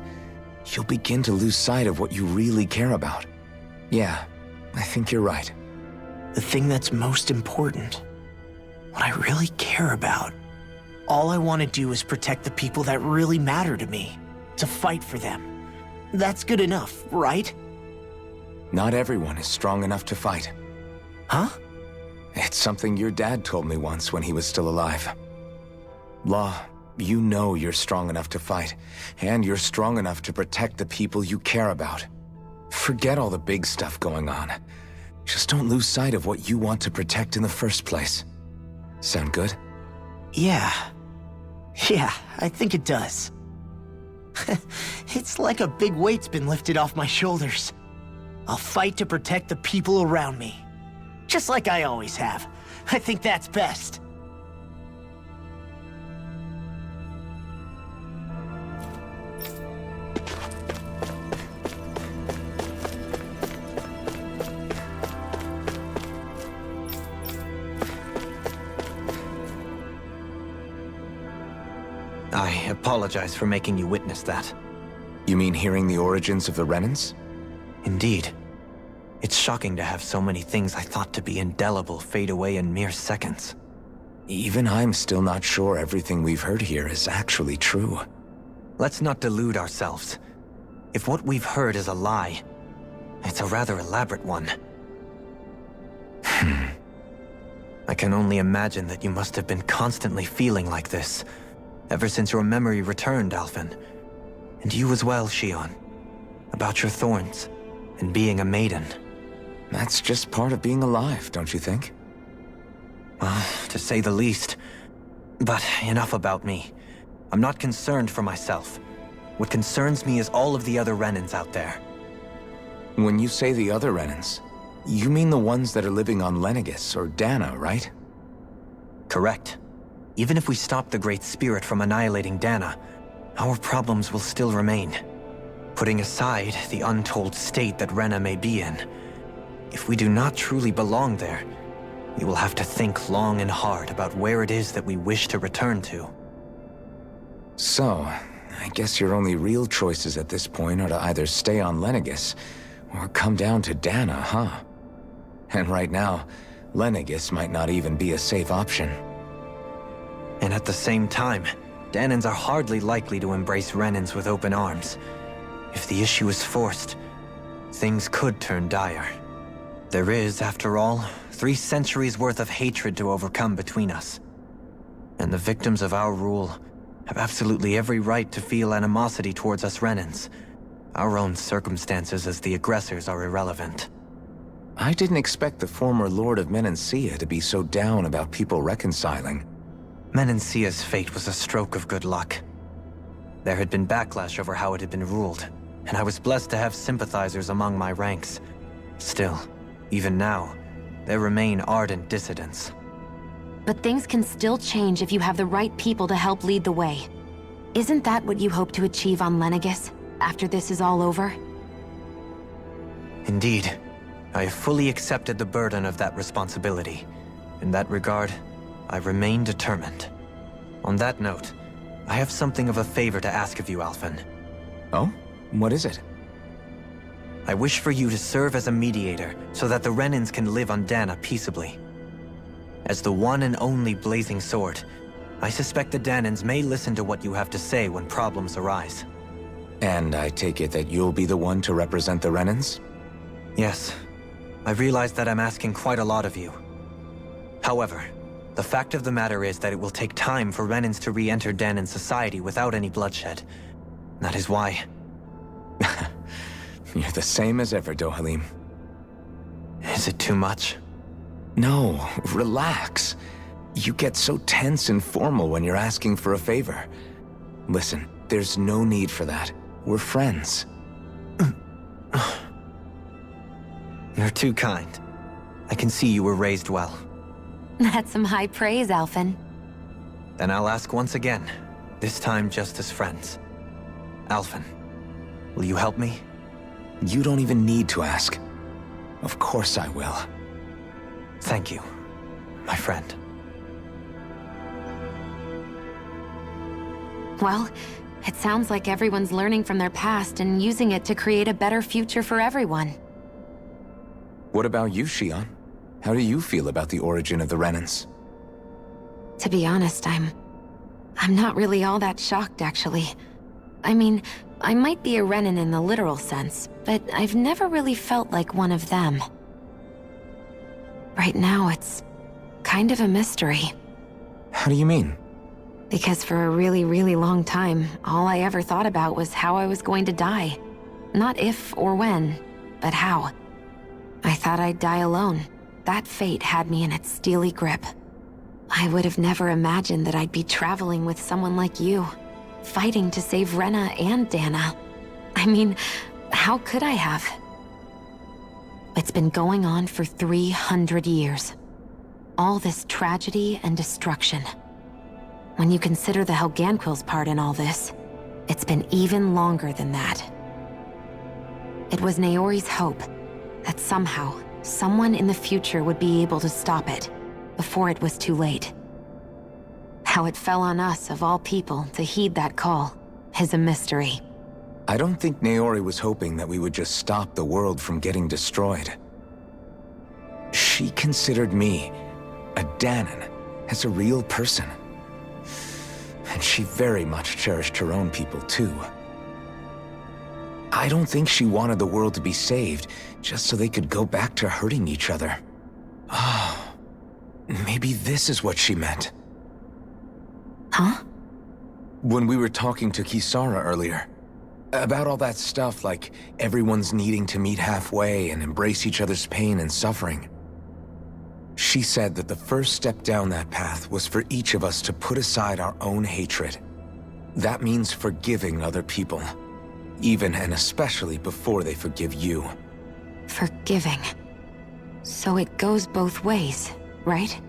you'll begin to lose sight of what you really care about. Yeah, I think you're right. The thing that's most important, what I really care about. All I want to do is protect the people that really matter to me, to fight for them. That's good enough, right? Not everyone is strong enough to fight. Huh? It's something your dad told me once when he was still alive. Law, you know you're strong enough to fight, and you're strong enough to protect the people you care about. Forget all the big stuff going on. Just don't lose sight of what you want to protect in the first place. Sound good? Yeah, I think it does. It's like a big weight's been lifted off my shoulders. I'll fight to protect the people around me. Just like I always have. I think that's best. I apologize for making you witness that. You mean hearing the origins of the Renans? Indeed. It's shocking to have so many things I thought to be indelible fade away in mere seconds. Even I'm still not sure everything we've heard here is actually true. Let's not delude ourselves. If what we've heard is a lie, it's a rather elaborate one. I can only imagine that you must have been constantly feeling like this, ever since your memory returned, Alphen. And you as well, Shion. About your thorns, and being a maiden. That's just part of being alive, don't you think? Well, to say the least. But enough about me. I'm not concerned for myself. What concerns me is all of the other Renans out there. When you say the other Renans, you mean the ones that are living on Lenegis or Dana, right? Correct. Even if we stop the Great Spirit from annihilating Dana, our problems will still remain. Putting aside the untold state that Rena may be in, if we do not truly belong there, we will have to think long and hard about where it is that we wish to return to. So, I guess your only real choices at this point are to either stay on Lenegis or come down to Dana, huh? And right now, Lenegis might not even be a safe option. And at the same time, Danans are hardly likely to embrace Renans with open arms. If the issue is forced, things could turn dire. There is, after all, 3 centuries worth of hatred to overcome between us. And the victims of our rule have absolutely every right to feel animosity towards us Renans. Our own circumstances as the aggressors are irrelevant. I didn't expect the former Lord of Menancia to be so down about people reconciling. Menancia's fate was a stroke of good luck. There had been backlash over how it had been ruled, and I was blessed to have sympathizers among my ranks. Still, even now, there remain ardent dissidents. But things can still change if you have the right people to help lead the way. Isn't that what you hope to achieve on Lenegis, after this is all over? Indeed. I have fully accepted the burden of that responsibility. In that regard, I remain determined. On that note, I have something of a favor to ask of you, Alphen. Oh? What is it? I wish for you to serve as a mediator so that the Renans can live on Dana peaceably. As the one and only Blazing Sword, I suspect the Danans may listen to what you have to say when problems arise. And I take it that you'll be the one to represent the Renans? Yes. I realize that I'm asking quite a lot of you. However, the fact of the matter is that it will take time for Renans to re-enter Danan society without any bloodshed. That is why... You're the same as ever, Dohalim. Is it too much? No, relax. You get so tense and formal when you're asking for a favor. Listen, there's no need for that. We're friends. You're too kind. I can see you were raised well. That's some high praise, Alphen. Then I'll ask once again, this time just as friends. Alphen, will you help me? You don't even need to ask. Of course I will. Thank you, my friend. Well, it sounds like everyone's learning from their past and using it to create a better future for everyone. What about you, Shion? How do you feel about the origin of the Renans? To be honest, I'm not really all that shocked, actually. I mean, I might be a Renan in the literal sense, but I've never really felt like one of them. Right now, it's kind of a mystery. How do you mean? Because for a really, really long time, all I ever thought about was how I was going to die. Not if or when, but how. I thought I'd die alone. That fate had me in its steely grip. I would have never imagined that I'd be traveling with someone like you, fighting to save Rena and Dana. I mean, how could I have? It's been going on for 300 years. All this tragedy and destruction. When you consider the Helganquil's part in all this, it's been even longer than that. It was Naori's hope that somehow, someone in the future would be able to stop it, before it was too late. How it fell on us, of all people, to heed that call is a mystery. I don't think Naori was hoping that we would just stop the world from getting destroyed. She considered me, a Danon, as a real person. And she very much cherished her own people, too. I don't think she wanted the world to be saved just so they could go back to hurting each other. Oh, maybe this is what she meant. Huh? When we were talking to Kisara earlier, about all that stuff like everyone's needing to meet halfway and embrace each other's pain and suffering. She said that the first step down that path was for each of us to put aside our own hatred. That means forgiving other people, even and especially before they forgive you. Forgiving. So it goes both ways, right?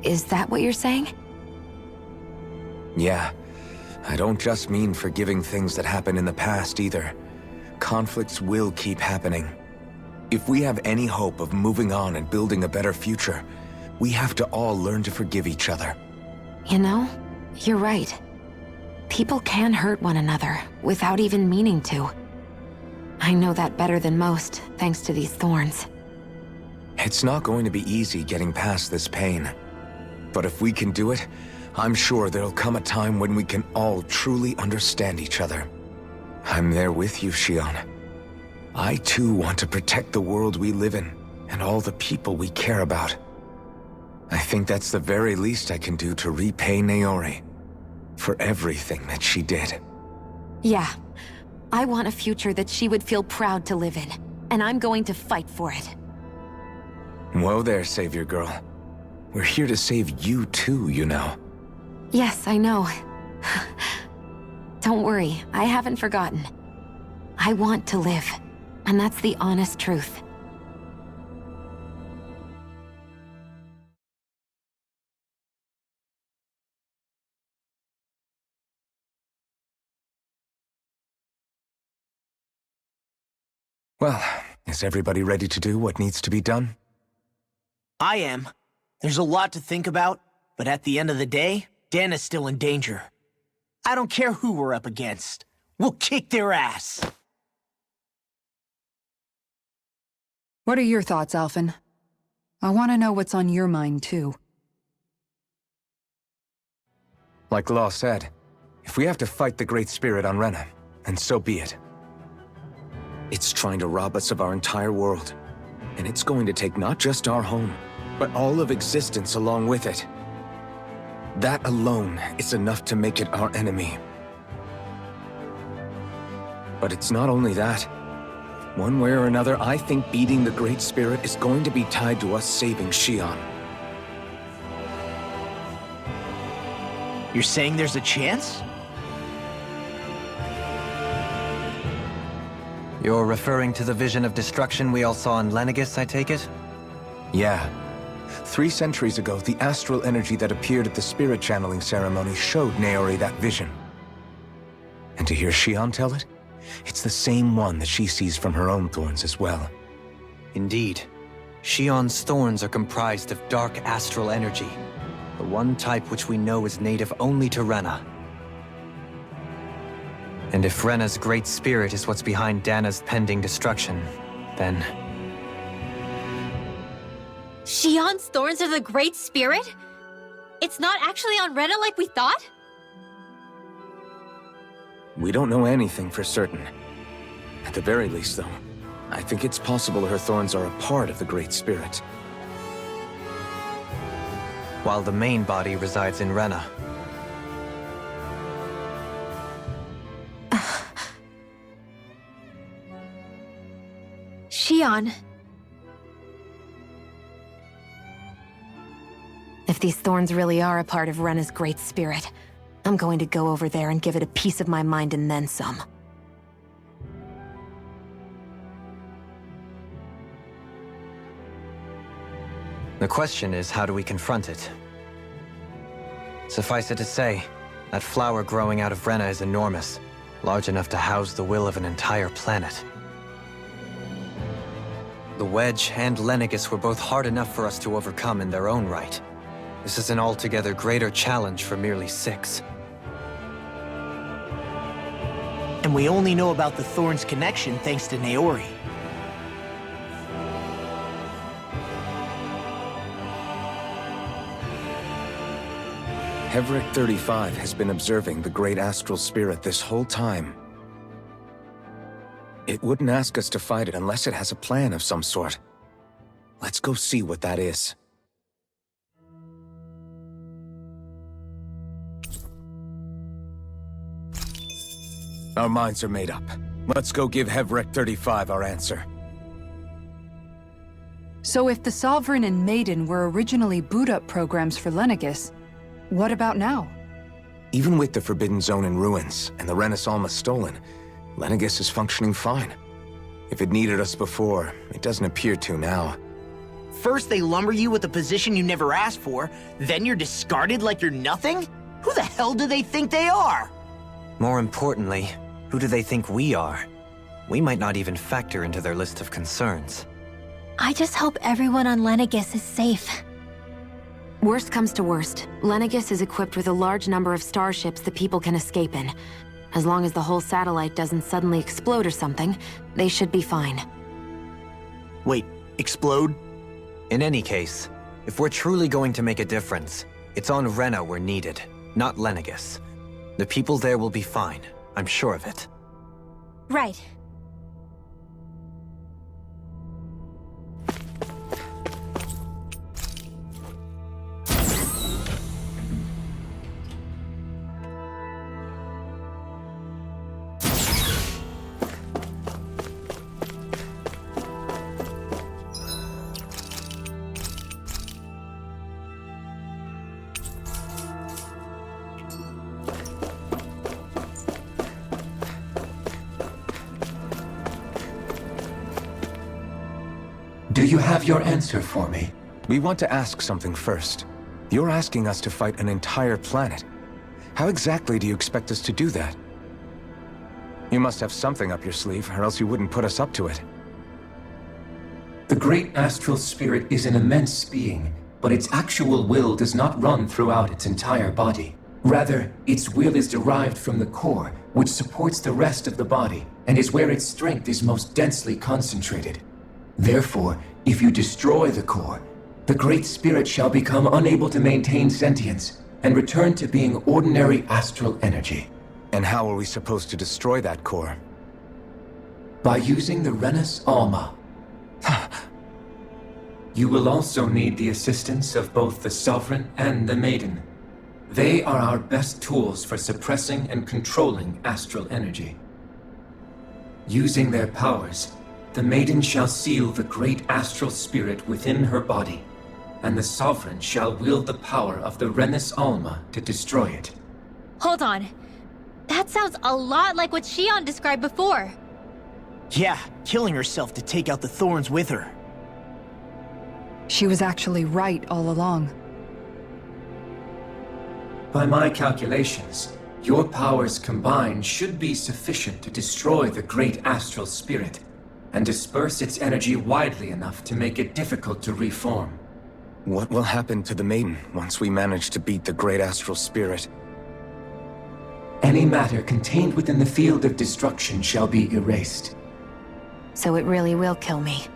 Is that what you're saying? Yeah. I don't just mean forgiving things that happened in the past either. Conflicts will keep happening. If we have any hope of moving on and building a better future, we have to all learn to forgive each other. You know, you're right. People can hurt one another without even meaning to. I know that better than most, thanks to these thorns. It's not going to be easy getting past this pain. But if we can do it, I'm sure there'll come a time when we can all truly understand each other. I'm there with you, Shion. I too want to protect the world we live in, and all the people we care about. I think that's the very least I can do to repay Naori for everything that she did. Yeah. I want a future that she would feel proud to live in, and I'm going to fight for it. Whoa there, Savior Girl. We're here to save you too, you know. Yes, I know. Don't worry, I haven't forgotten. I want to live, and that's the honest truth. Well, is everybody ready to do what needs to be done? I am. There's a lot to think about, but at the end of the day, Dan is still in danger. I don't care who we're up against. We'll kick their ass. What are your thoughts, Alphen? I want to know what's on your mind, too. Like Law said, if we have to fight the Great Spirit on Rena, then so be it. It's trying to rob us of our entire world, and it's going to take not just our home, but all of existence along with it. That alone is enough to make it our enemy. But it's not only that. One way or another, I think beating the Great Spirit is going to be tied to us saving Shion. You're saying there's a chance? You're referring to the vision of destruction we all saw in Lenegis, I take it? Yeah. 3 centuries ago, the astral energy that appeared at the spirit channeling ceremony showed Naori that vision. And to hear Shion tell it, it's the same one that she sees from her own thorns as well. Indeed. Shion's thorns are comprised of dark astral energy, the one type which we know is native only to Rena. And if Rena's great spirit is what's behind Dana's pending destruction, then... Shion's thorns are the Great Spirit? It's not actually on Rena like we thought? We don't know anything for certain. At the very least, though, I think it's possible her thorns are a part of the Great Spirit. While the main body resides in Rena. Shion. If these thorns really are a part of Rena's great spirit, I'm going to go over there and give it a piece of my mind and then some. The question is, how do we confront it? Suffice it to say, that flower growing out of Rena is enormous, large enough to house the will of an entire planet. The Wedge and Lenegis were both hard enough for us to overcome in their own right. This is an altogether greater challenge for merely 6. And we only know about the Thorns' connection thanks to Naori. Hevric 35 has been observing the great astral spirit this whole time. It wouldn't ask us to fight it unless it has a plan of some sort. Let's go see what that is. Our minds are made up. Let's go give Hevric 35 our answer. So if the Sovereign and Maiden were originally boot-up programs for Lenegis, what about now? Even with the Forbidden Zone in ruins and the Rena Alma stolen, Lenegis is functioning fine. If it needed us before, it doesn't appear to now. First they lumber you with a position you never asked for, then you're discarded like you're nothing? Who the hell do they think they are? More importantly, who do they think we are? We might not even factor into their list of concerns. I just hope everyone on Lenegis is safe. Worst comes to worst, Lenegis is equipped with a large number of starships the people can escape in. As long as the whole satellite doesn't suddenly explode or something, they should be fine. Wait, explode? In any case, if we're truly going to make a difference, it's on Rena we're needed, not Lenegis. The people there will be fine, I'm sure of it. Right. Do you have your answer for me? We want to ask something first. You're asking us to fight an entire planet. How exactly do you expect us to do that? You must have something up your sleeve, or else you wouldn't put us up to it. The great astral spirit is an immense being, but its actual will does not run throughout its entire body. Rather, its will is derived from the core, which supports the rest of the body, and is where its strength is most densely concentrated. Therefore, if you destroy the core, the Great Spirit shall become unable to maintain sentience and return to being ordinary astral energy. And how are we supposed to destroy that core? By using the Rena Alma. You will also need the assistance of both the Sovereign and the Maiden. They are our best tools for suppressing and controlling astral energy. Using their powers, the Maiden shall seal the great astral spirit within her body, and the Sovereign shall wield the power of the Rena Alma to destroy it. Hold on. That sounds a lot like what Shion described before. Yeah, killing herself to take out the Thorns with her. She was actually right all along. By my calculations, your powers combined should be sufficient to destroy the great astral spirit and disperse its energy widely enough to make it difficult to reform. What will happen to the Maiden once we manage to beat the great astral spirit? Any matter contained within the field of destruction shall be erased. So it really will kill me.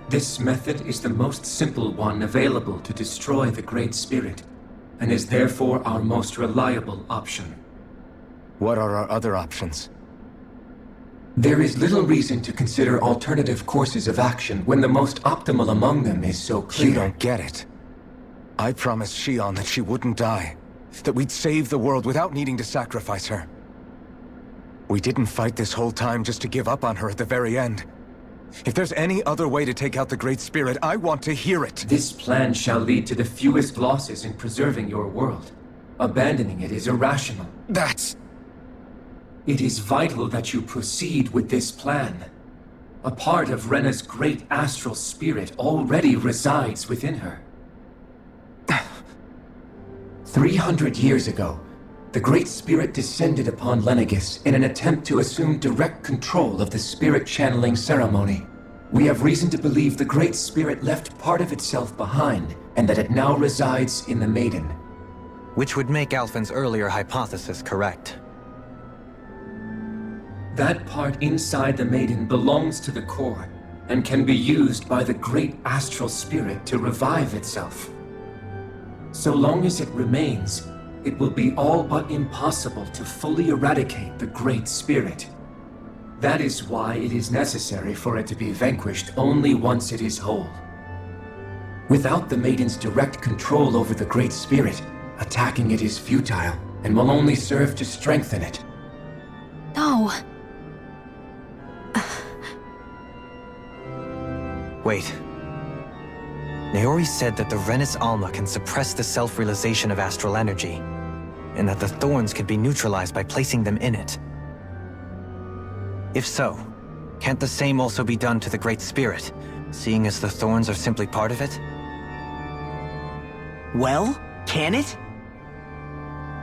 This method is the most simple one available to destroy the Great Spirit, and is therefore our most reliable option. What are our other options? There is little reason to consider alternative courses of action when the most optimal among them is so clear. You don't get it. I promised Shion that she wouldn't die, that we'd save the world without needing to sacrifice her. We didn't fight this whole time just to give up on her at the very end. If there's any other way to take out the Great Spirit, I want to hear it. This plan shall lead to the fewest losses in preserving your world. Abandoning it is irrational. It is vital that you proceed with this plan. A part of Rena's great astral spirit already resides within her. 300 years ago, the Great Spirit descended upon Lenegis in an attempt to assume direct control of the spirit channeling ceremony. We have reason to believe the Great Spirit left part of itself behind and that it now resides in the Maiden. Which would make Alphen's earlier hypothesis correct. That part inside the Maiden belongs to the core, and can be used by the great astral spirit to revive itself. So long as it remains, it will be all but impossible to fully eradicate the great spirit. That is why it is necessary for it to be vanquished only once it is whole. Without the Maiden's direct control over the great spirit, attacking it is futile and will only serve to strengthen it. No. Wait. Naori said that the Renis Alma can suppress the self-realization of astral energy, and that the thorns could be neutralized by placing them in it. If so, can't the same also be done to the Great Spirit, seeing as the thorns are simply part of it? Well, can it?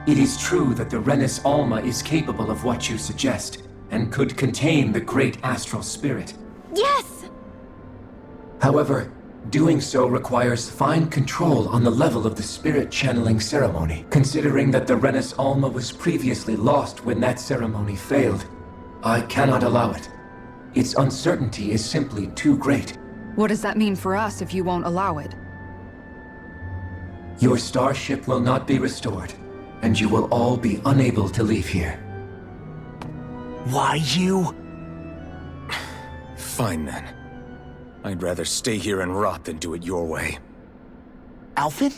It is true that the Renis Alma is capable of what you suggest, and could contain the great astral spirit. Yes! However, doing so requires fine control on the level of the spirit channeling ceremony. Considering that the Renis Alma was previously lost when that ceremony failed, I cannot allow it. Its uncertainty is simply too great. What does that mean for us if you won't allow it? Your starship will not be restored, and you will all be unable to leave here. Why you? Fine then. I'd rather stay here and rot than do it your way. Alphen?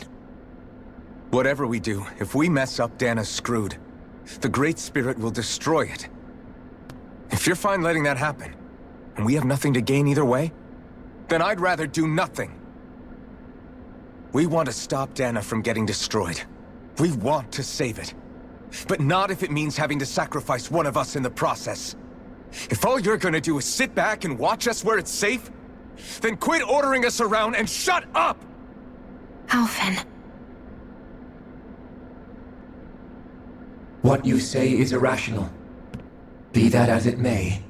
Whatever we do, if we mess up, Dana's screwed. The Great Spirit will destroy it. If you're fine letting that happen, and we have nothing to gain either way, then I'd rather do nothing. We want to stop Dana from getting destroyed. We want to save it. But not if it means having to sacrifice one of us in the process. If all you're gonna do is sit back and watch us where it's safe, then quit ordering us around and shut up! Alphen. What you say is irrational. Be that as it may,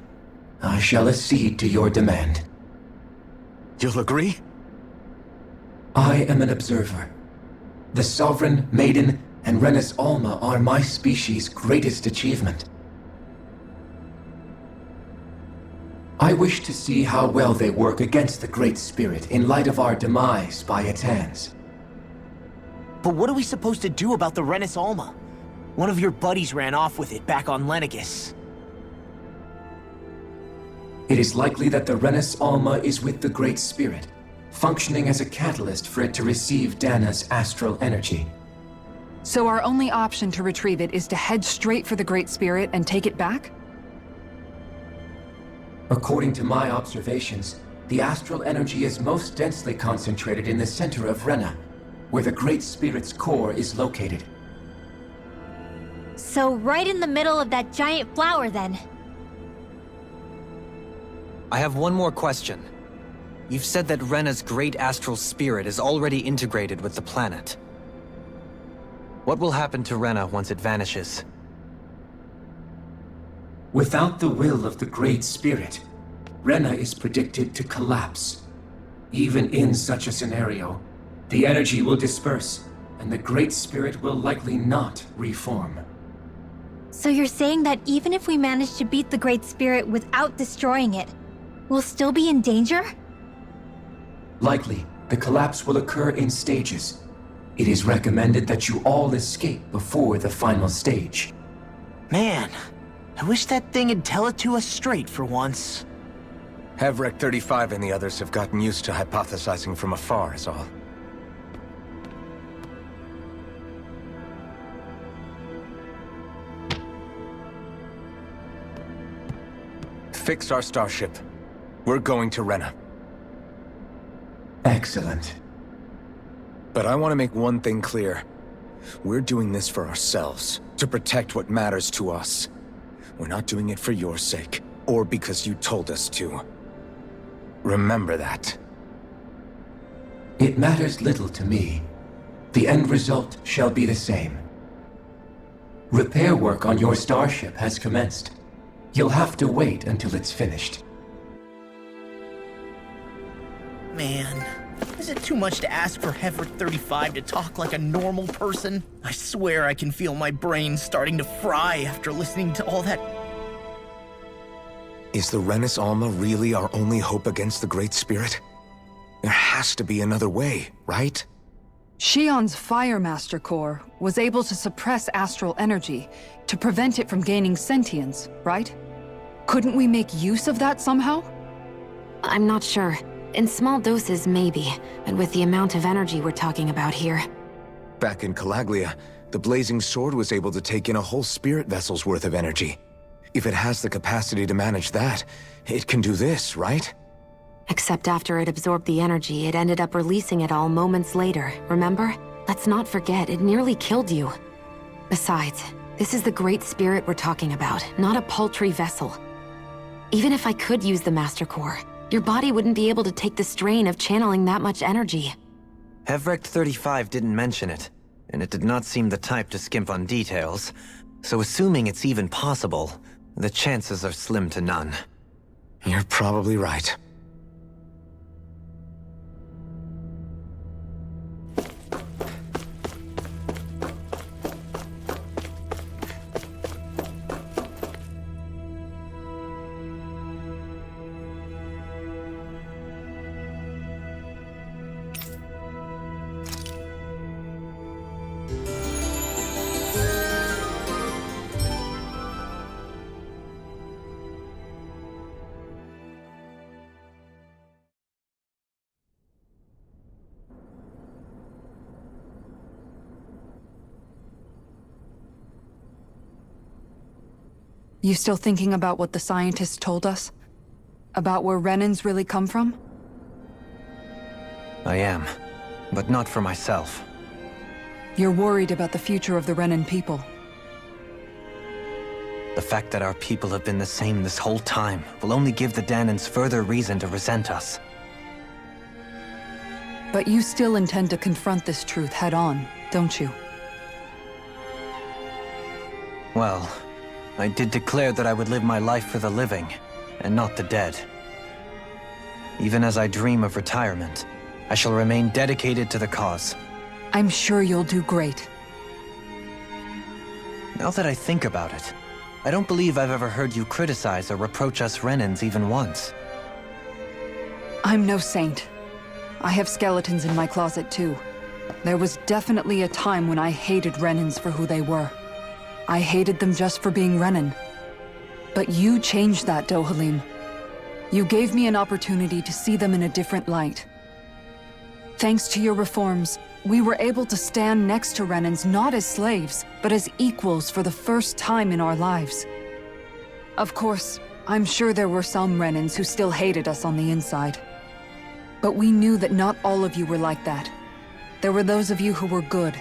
I shall accede to your demand. You'll agree? I am an observer. The Sovereign, Maiden, and Renis Alma are my species' greatest achievement. I wish to see how well they work against the Great Spirit in light of our demise by its hands. But what are we supposed to do about the Renis Alma? One of your buddies ran off with it back on Lenegis. It is likely that the Renis Alma is with the Great Spirit, functioning as a catalyst for it to receive Dana's astral energy. So our only option to retrieve it is to head straight for the Great Spirit and take it back? According to my observations, the astral energy is most densely concentrated in the center of Rena, where the Great Spirit's core is located. So right in the middle of that giant flower, then. I have one more question. You've said that Rena's great astral spirit is already integrated with the planet. What will happen to Rena once it vanishes? Without the will of the Great Spirit, Rena is predicted to collapse. Even in such a scenario, the energy will disperse, and the Great Spirit will likely not reform. So you're saying that even if we manage to beat the Great Spirit without destroying it, we'll still be in danger? Likely, the collapse will occur in stages. It is recommended that you all escape before the final stage. Man, I wish that thing would tell it to us straight for once. Hevrek 35 and the others have gotten used to hypothesizing from afar, is all. Fix our starship. We're going to Rena. Excellent. But I want to make one thing clear. We're doing this for ourselves, to protect what matters to us. We're not doing it for your sake, or because you told us to. Remember that. It matters little to me. The end result shall be the same. Repair work on your starship has commenced. You'll have to wait until it's finished. Man, Is it too much to ask for Hevrick 35 to talk like a normal person? I swear I can feel my brain starting to fry after listening to all that. Is the Renis Alma really our only hope against the Great Spirit? There has to be another way, right? Shion's Fire Master Core was able to suppress astral energy to prevent it from gaining sentience, right? Couldn't we make use of that somehow? I'm not sure. In small doses, maybe, but with the amount of energy we're talking about here. Back in Calaglia, the Blazing Sword was able to take in a whole spirit vessel's worth of energy. If it has the capacity to manage that, it can do this, right? Except after it absorbed the energy, it ended up releasing it all moments later, remember? Let's not forget, it nearly killed you. Besides, this is the Great Spirit we're talking about, not a paltry vessel. Even if I could use the Master Core, your body wouldn't be able to take the strain of channeling that much energy. Hevrick 35 didn't mention it, and it did not seem the type to skimp on details, so assuming it's even possible, the chances are slim to none. You're probably right. You still thinking about what the scientists told us? About where Renans really come from? I am, but not for myself. You're worried about the future of the Renan people. The fact that our people have been the same this whole time will only give the Danans further reason to resent us. But you still intend to confront this truth head-on, don't you? Well, I did declare that I would live my life for the living, and not the dead. Even as I dream of retirement, I shall remain dedicated to the cause. I'm sure you'll do great. Now that I think about it, I don't believe I've ever heard you criticize or reproach us Renans even once. I'm no saint. I have skeletons in my closet too. There was definitely a time when I hated Renans for who they were. I hated them just for being Renan. But you changed that, Dohalim. You gave me an opportunity to see them in a different light. Thanks to your reforms, we were able to stand next to Renans not as slaves, but as equals for the first time in our lives. Of course, I'm sure there were some Renans who still hated us on the inside. But we knew that not all of you were like that. There were those of you who were good,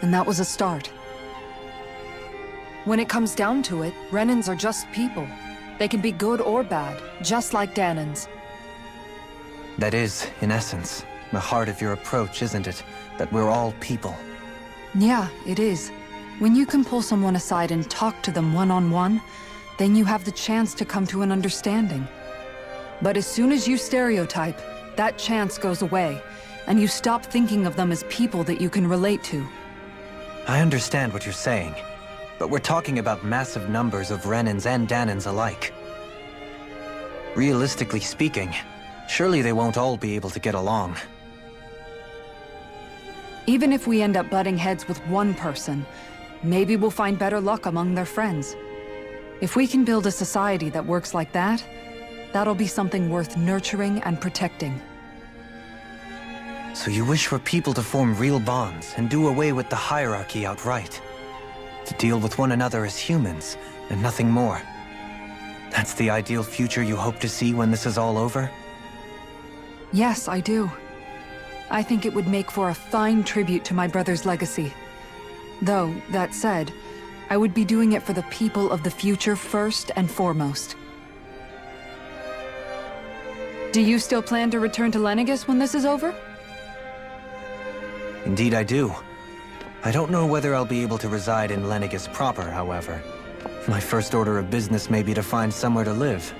and that was a start. When it comes down to it, Renans are just people. They can be good or bad, just like Danans. That is, in essence, the heart of your approach, isn't it? That we're all people. Yeah, it is. When you can pull someone aside and talk to them one-on-one, then you have the chance to come to an understanding. But as soon as you stereotype, that chance goes away, and you stop thinking of them as people that you can relate to. I understand what you're saying, but we're talking about massive numbers of Renans and Danans alike. Realistically speaking, surely they won't all be able to get along. Even if we end up butting heads with one person, maybe we'll find better luck among their friends. If we can build a society that works like that, that'll be something worth nurturing and protecting. So you wish for people to form real bonds and do away with the hierarchy outright? To deal with one another as humans, and nothing more? That's the ideal future you hope to see when this is all over? Yes, I do. I think it would make for a fine tribute to my brother's legacy. Though, that said, I would be doing it for the people of the future first and foremost. Do you still plan to return to Lenegis when this is over? Indeed I do. I don't know whether I'll be able to reside in Lenegis proper, however. My first order of business may be to find somewhere to live.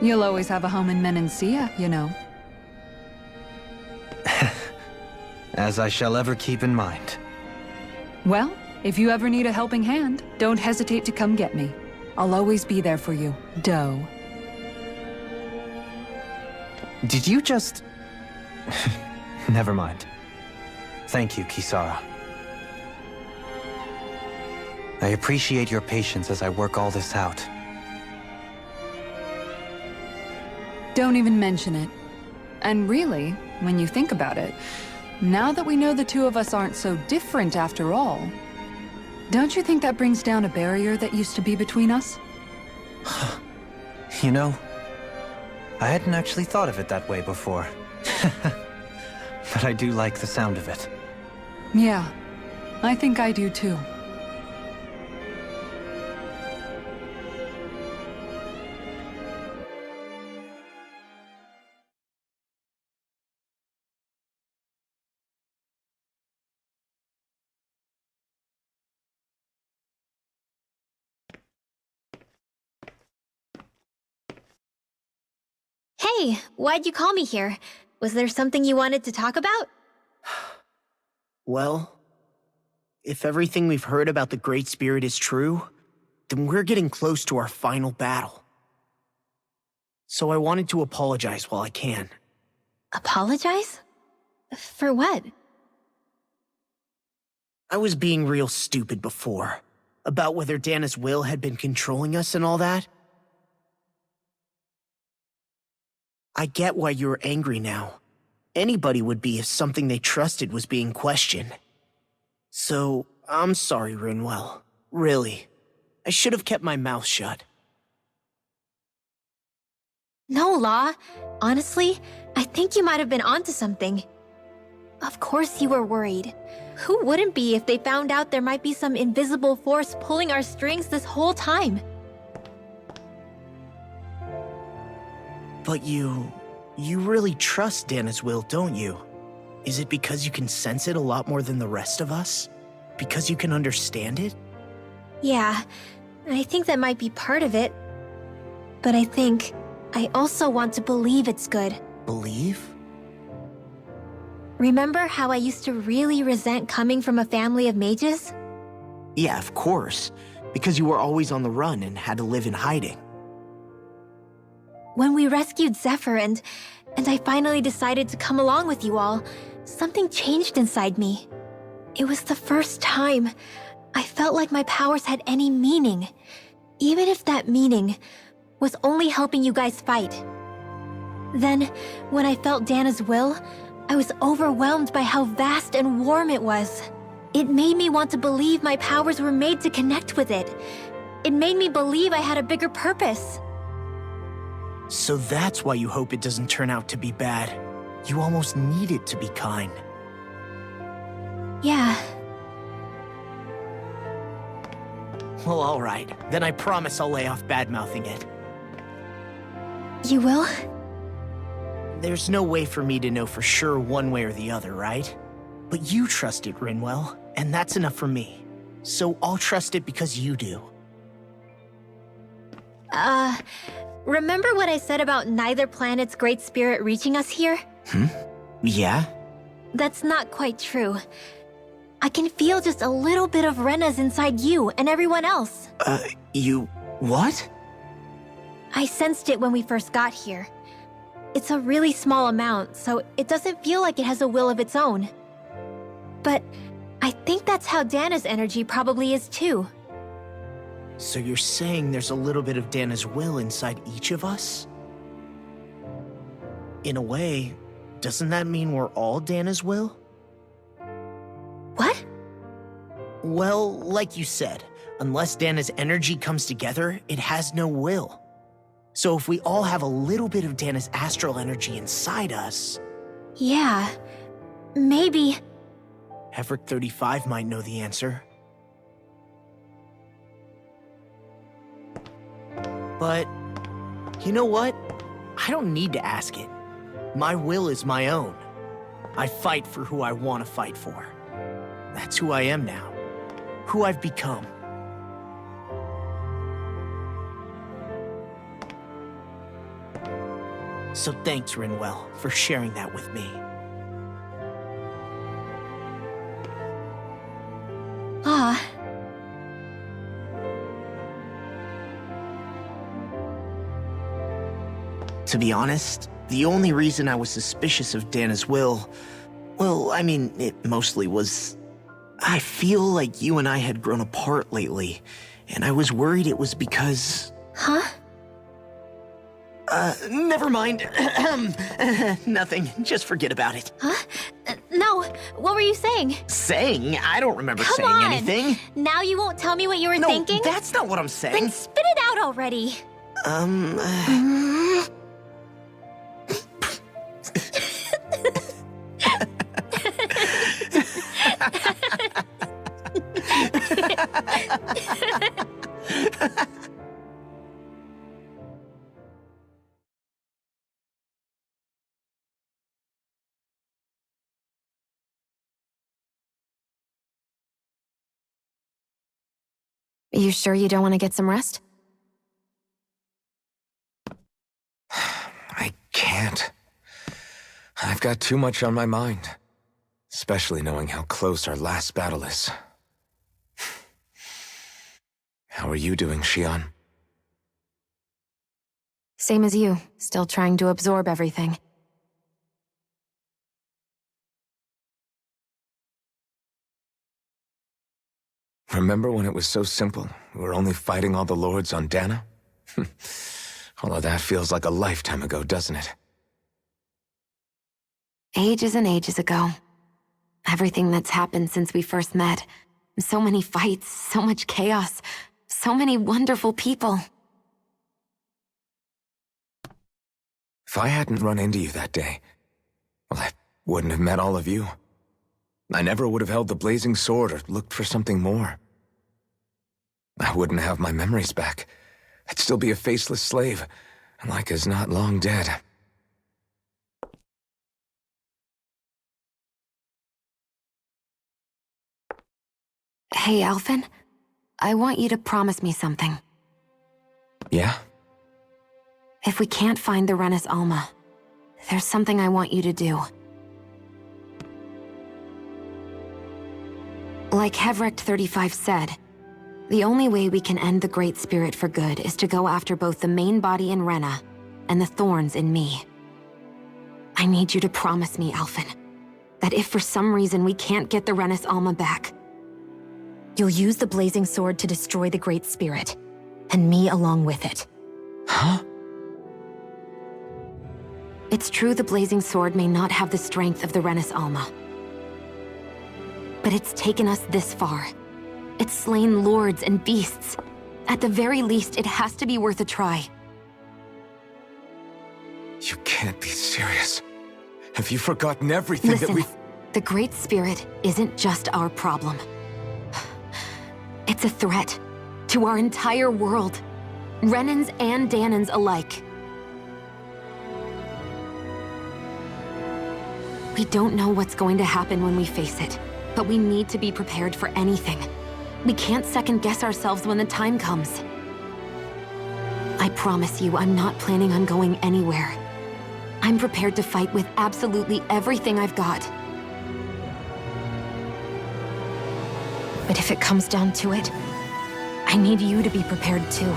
You'll always have a home in Menancia, you know. As I shall ever keep in mind. Well, if you ever need a helping hand, don't hesitate to come get me. I'll always be there for you, Doe. Did you just... Never mind. Thank you, Kisara. I appreciate your patience as I work all this out. Don't even mention it. And really, when you think about it, now that we know the two of us aren't so different after all, don't you think that brings down a barrier that used to be between us? You know, I hadn't actually thought of it that way before. But I do like the sound of it. Yeah, I think I do too. Hey, why'd you call me here? Was there something you wanted to talk about? Well, if everything we've heard about the Great Spirit is true, then we're getting close to our final battle. So I wanted to apologize while I can. Apologize? For what? I was being real stupid before, about whether Dana's will had been controlling us and all that. I get why you're angry now. Anybody would be if something they trusted was being questioned. So, I'm sorry, Rinwell. Really. I should have kept my mouth shut. No, Law. Honestly, I think you might have been onto something. Of course you were worried. Who wouldn't be if they found out there might be some invisible force pulling our strings this whole time? But you really trust Dana's will, don't you? Is it because you can sense it a lot more than the rest of us? Because you can understand it? Yeah, I think that might be part of it. But I think I also want to believe it's good. Believe? Remember how I used to really resent coming from a family of mages? Yeah, of course. Because you were always on the run and had to live in hiding. When we rescued Zephyr and I finally decided to come along with you all, something changed inside me. It was the first time I felt like my powers had any meaning, even if that meaning was only helping you guys fight. Then, when I felt Dana's will, I was overwhelmed by how vast and warm it was. It made me want to believe my powers were made to connect with it. It made me believe I had a bigger purpose. So that's why you hope it doesn't turn out to be bad. You almost need it to be kind. Yeah. Well, alright. Then I promise I'll lay off bad-mouthing it. You will? There's no way for me to know for sure one way or the other, right? But you trust it, Rinwell, and that's enough for me. So I'll trust it because you do. Remember what I said about neither planet's great spirit reaching us here? Yeah? That's not quite true. I can feel just a little bit of Rena's inside you and everyone else. You... what? I sensed it when we first got here. It's a really small amount, so it doesn't feel like it has a will of its own. But I think that's how Dana's energy probably is too. So you're saying there's a little bit of Dana's will inside each of us? In a way, doesn't that mean we're all Dana's will? What? Well, like you said, unless Dana's energy comes together, it has no will. So if we all have a little bit of Dana's astral energy inside us... Yeah, maybe... Hefric 35 might know the answer. But, you know what? I don't need to ask it. My will is my own. I fight for who I want to fight for. That's who I am now. Who I've become. So thanks, Rinwell, for sharing that with me. Huh? To be honest, the only reason I was suspicious of Dana's will, well, I mean, it mostly was... I feel like you and I had grown apart lately, and I was worried it was because... Huh? Never mind. Nothing. Just forget about it. Huh? No, what were you saying? Saying? I don't remember Come saying on. anything. Now you won't tell me what you were No, thinking? that's not what I'm saying. Then spit it out already. You sure you don't want to get some rest? I can't. I've got too much on my mind. Especially knowing how close our last battle is. How are you doing, Xion? Same as you, still trying to absorb everything. Remember when it was so simple? We were only fighting all the lords on Dana? All of that feels like a lifetime ago, doesn't it? Ages and ages ago. Everything that's happened since we first met. So many fights, so much chaos, so many wonderful people. If I hadn't run into you that day, well, I wouldn't have met all of you. I never would have held the blazing sword or looked for something more. I wouldn't have my memories back. I'd still be a faceless slave, like as not long dead. Hey, Alphen. I want you to promise me something. Yeah? If we can't find the Rena's Alma, there's something I want you to do. Like Hevrect 35 said, the only way we can end the Great Spirit for good is to go after both the main body in Rena and the thorns in me. I need you to promise me, Alphen, that if for some reason we can't get the Rena's Alma back, you'll use the blazing sword to destroy the Great Spirit, and me along with it. Huh? It's true the blazing sword may not have the strength of the Rena's Alma, but it's taken us this far. It's slain lords and beasts. At the very least, it has to be worth a try. You can't be serious. Have you forgotten everything Listen, that we... the Great Spirit isn't just our problem. It's a threat to our entire world. Renans and Danans alike. We don't know what's going to happen when we face it, but we need to be prepared for anything. We can't second-guess ourselves when the time comes. I promise you, I'm not planning on going anywhere. I'm prepared to fight with absolutely everything I've got. But if it comes down to it, I need you to be prepared too.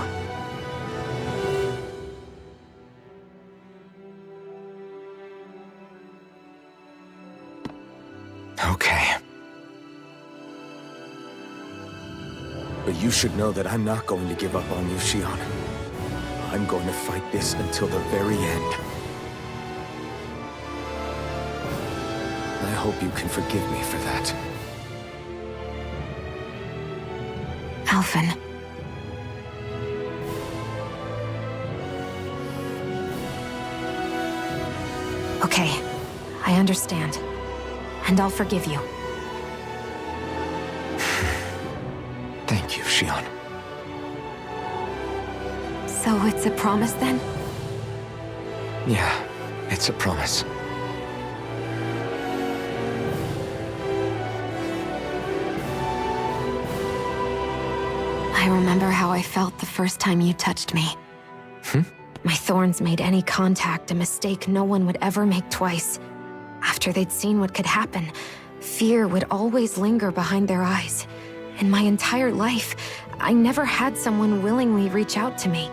Okay. But you should know that I'm not going to give up on you, Xion. I'm going to fight this until the very end. I hope you can forgive me for that. Alphen. Okay, I understand. And I'll forgive you. Thank you, Xion. So it's a promise then? Yeah, it's a promise. I remember how I felt the first time you touched me. My thorns made any contact a mistake no one would ever make twice. After they'd seen what could happen, fear would always linger behind their eyes. In my entire life, I never had someone willingly reach out to me.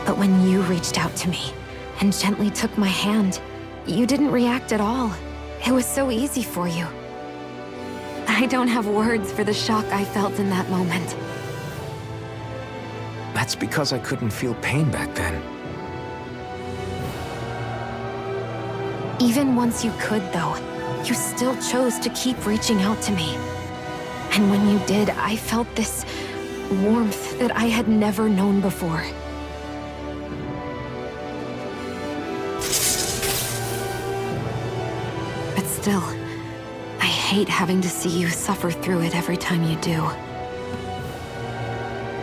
But when you reached out to me and gently took my hand, you didn't react at all. It was so easy for you. I don't have words for the shock I felt in that moment. That's because I couldn't feel pain back then. Even once you could, though, you still chose to keep reaching out to me. And when you did, I felt this warmth that I had never known before. But still, I hate having to see you suffer through it every time you do.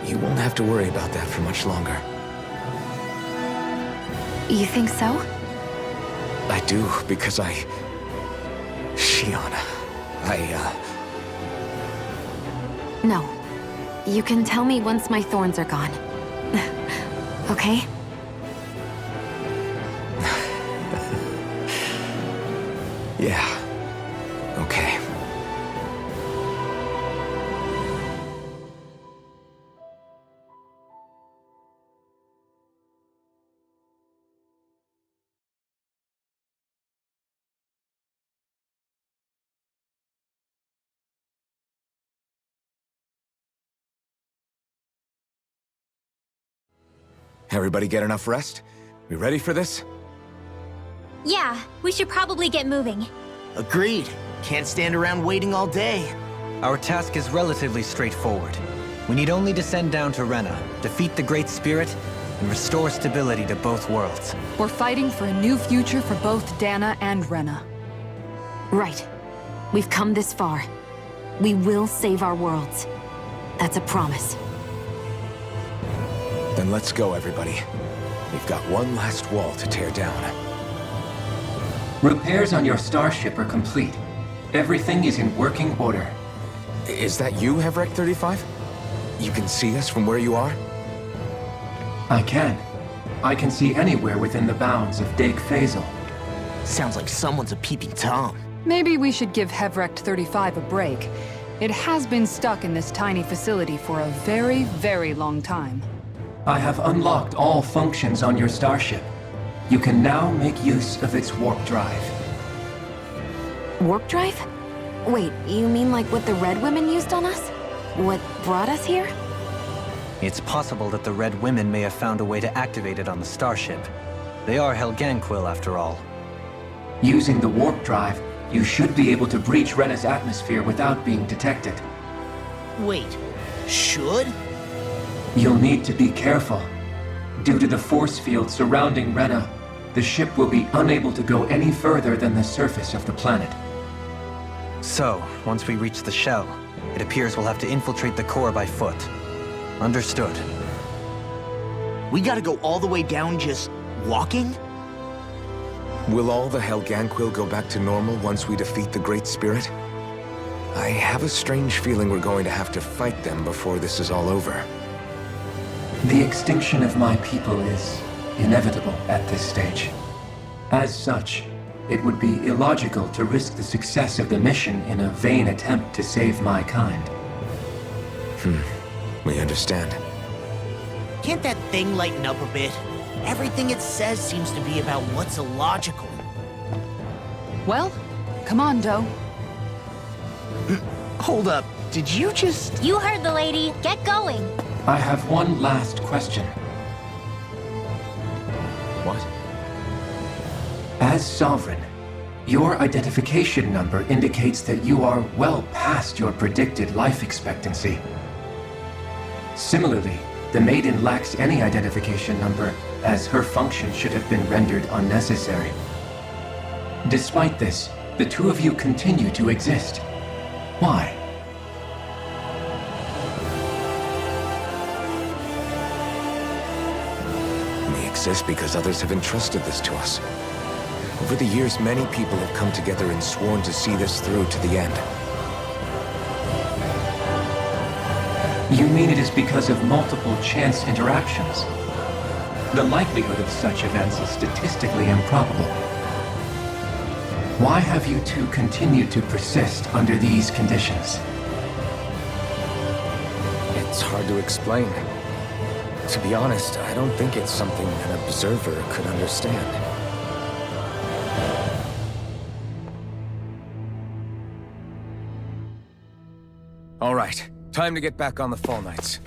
You won't have to worry about that for much longer. You think so? I do, because Shion, No. You can tell me once my thorns are gone. Okay? Yeah. Okay. Everybody get enough rest? We ready for this? Yeah, we should probably get moving. Agreed. Can't stand around waiting all day. Our task is relatively straightforward. We need only descend down to Rena, defeat the Great Spirit, and restore stability to both worlds. We're fighting for a new future for both Dana and Rena. Right. We've come this far. We will save our worlds. That's a promise. Then let's go, everybody. We've got one last wall to tear down. Repairs on your starship are complete. Everything is in working order. Is that you, Hevrek 35? You can see us from where you are? I can. I can see anywhere within the bounds of Dake Faisal. Sounds like someone's a peeping Tom. Maybe we should give Hevrek 35 a break. It has been stuck in this tiny facility for a very, very long time. I have unlocked all functions on your starship. You can now make use of its warp drive. Warp drive? Wait, you mean like what the Red Women used on us? What brought us here? It's possible that the Red Women may have found a way to activate it on the starship. They are Helganquil, after all. Using the warp drive, you should be able to breach Rena's atmosphere without being detected. Wait, should? You'll need to be careful. Due to the force field surrounding Rena, the ship will be unable to go any further than the surface of the planet. So, once we reach the shell, it appears we'll have to infiltrate the core by foot. Understood. We gotta go all the way down just walking? Will all the Helganquil go back to normal once we defeat the Great Spirit? I have a strange feeling we're going to have to fight them before this is all over. The extinction of my people is inevitable at this stage. As such, it would be illogical to risk the success of the mission in a vain attempt to save my kind. We understand. Can't that thing lighten up a bit? Everything it says seems to be about what's illogical. Well, come on, Doe. Hold up, did you just... You heard the lady. Get going. I have one last question. What? As Sovereign, your identification number indicates that you are well past your predicted life expectancy. Similarly, the Maiden lacks any identification number, as her function should have been rendered unnecessary. Despite this, the two of you continue to exist. Why? We exist because others have entrusted this to us. Over the years, many people have come together and sworn to see this through to the end. You mean it is because of multiple chance interactions? The likelihood of such events is statistically improbable. Why have you two continued to persist under these conditions? It's hard to explain. To be honest, I don't think it's something an observer could understand. All right, time to get back on the Fall Knights.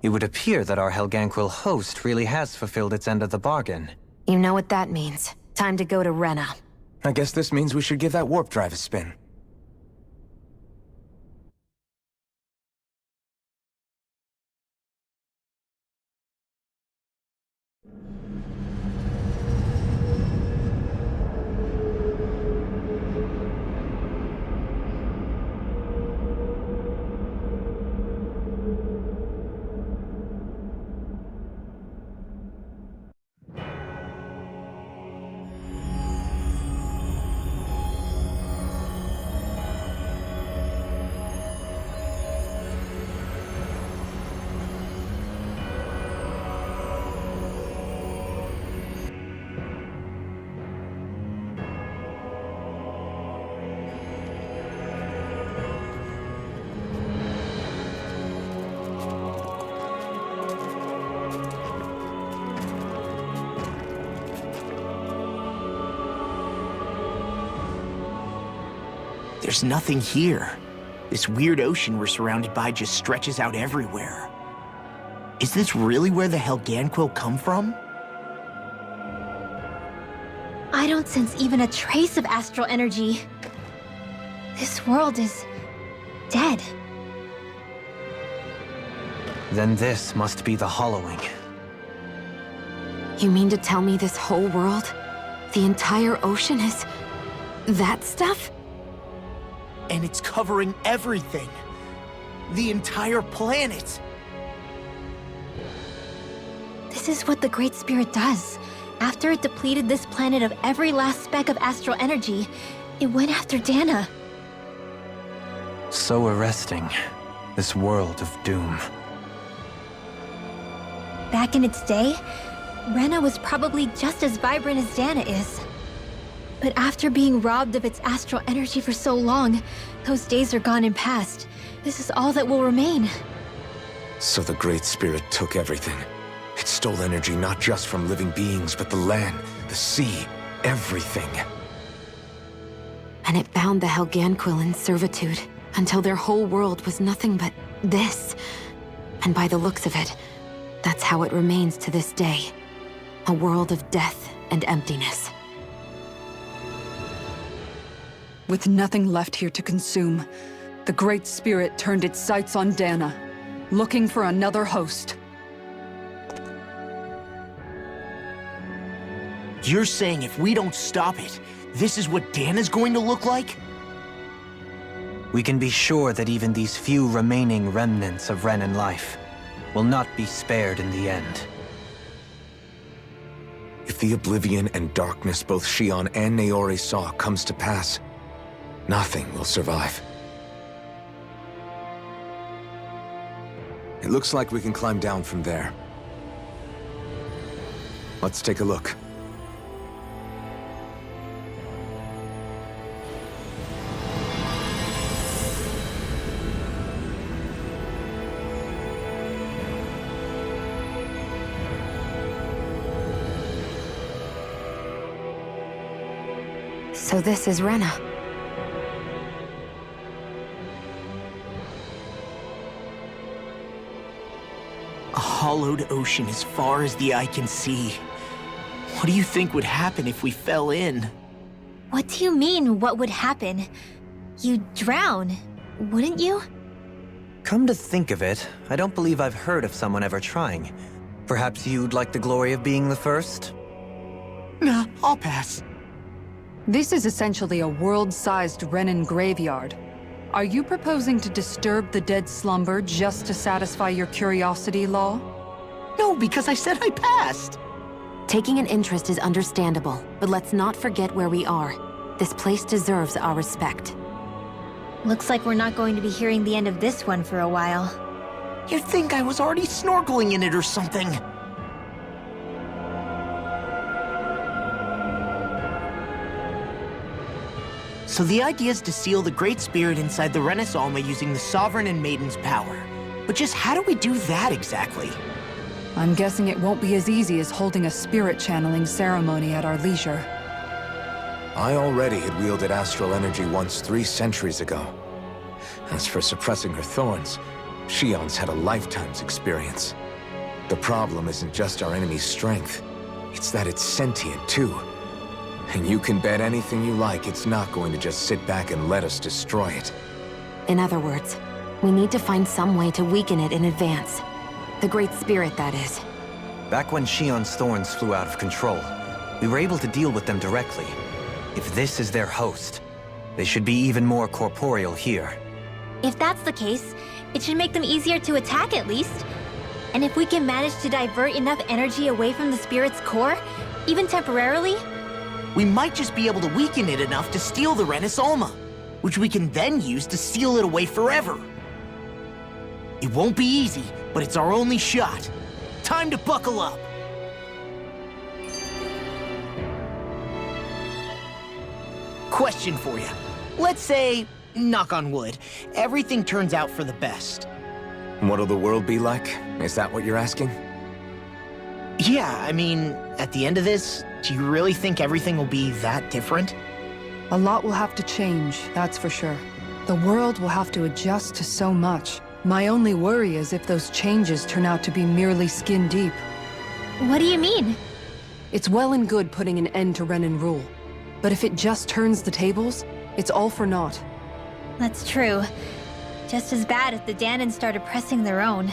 It would appear that our Helganquil host really has fulfilled its end of the bargain. You know what that means. Time to go to Rena. I guess this means we should give that warp drive a spin. There's nothing here. This weird ocean we're surrounded by just stretches out everywhere. Is this really where the Helganquil come from? I don't sense even a trace of astral energy. This world is dead. Then this must be the Hollowing. You mean to tell me this whole world, the entire ocean is that stuff? And it's covering everything. The entire planet. This is what the Great Spirit does. After it depleted this planet of every last speck of astral energy, it went after Dana. So arresting. This world of doom. Back in its day, Rena was probably just as vibrant as Dana is. But after being robbed of its astral energy for so long, those days are gone and past. This is all that will remain. So the Great Spirit took everything. It stole energy not just from living beings, but the land, the sea, everything. And it bound the Helganquil in servitude, until their whole world was nothing but this. And by the looks of it, that's how it remains to this day. A world of death and emptiness. With nothing left here to consume, the Great Spirit turned its sights on Dana, looking for another host. You're saying if we don't stop it, this is what Dana's going to look like? We can be sure that even these few remaining remnants of Renan life will not be spared in the end. If the oblivion and darkness both Shion and Naori saw comes to pass, nothing will survive. It looks like we can climb down from there. Let's take a look. So this is Rena. A hollowed ocean as far as the eye can see. What do you think would happen if we fell in? What do you mean, what would happen? You'd drown, wouldn't you? Come to think of it, I don't believe I've heard of someone ever trying. Perhaps you'd like the glory of being the first? Nah, I'll pass. This is essentially a world-sized Renan graveyard. Are you proposing to disturb the dead slumber just to satisfy your curiosity, Law? No, because I said I passed. Taking an interest is understandable, but let's not forget where we are. This place deserves our respect. Looks like we're not going to be hearing the end of this one for a while. You'd think I was already snorkeling in it or something. So the idea is to seal the Great Spirit inside the Rena's Alma using the Sovereign and Maiden's power. But just how do we do that exactly? I'm guessing it won't be as easy as holding a spirit channeling ceremony at our leisure. I already had wielded astral energy once 3 centuries ago. As for suppressing her thorns, Shion's had a lifetime's experience. The problem isn't just our enemy's strength, it's that it's sentient too. And you can bet anything you like it's not going to just sit back and let us destroy it. In other words, we need to find some way to weaken it in advance. The Great Spirit, that is. Back when Shion's thorns flew out of control, we were able to deal with them directly. If this is their host, they should be even more corporeal here. If that's the case, it should make them easier to attack at least. And if we can manage to divert enough energy away from the spirit's core, even temporarily, We might just be able to weaken it enough to steal the Rena's Alma, which we can then use to seal it away forever. It won't be easy, but it's our only shot. Time to buckle up. Question for you. Let's say, knock on wood, everything turns out for the best. What'll the world be like? Is that what you're asking? Yeah, I mean, at the end of this, do you really think everything will be that different? A lot will have to change, that's for sure. The world will have to adjust to so much. My only worry is if those changes turn out to be merely skin deep. what do you mean? It's well and good putting an end to Renan rule. But if it just turns the tables, it's all for naught. That's true. Just as bad if the Danans started pressing their own.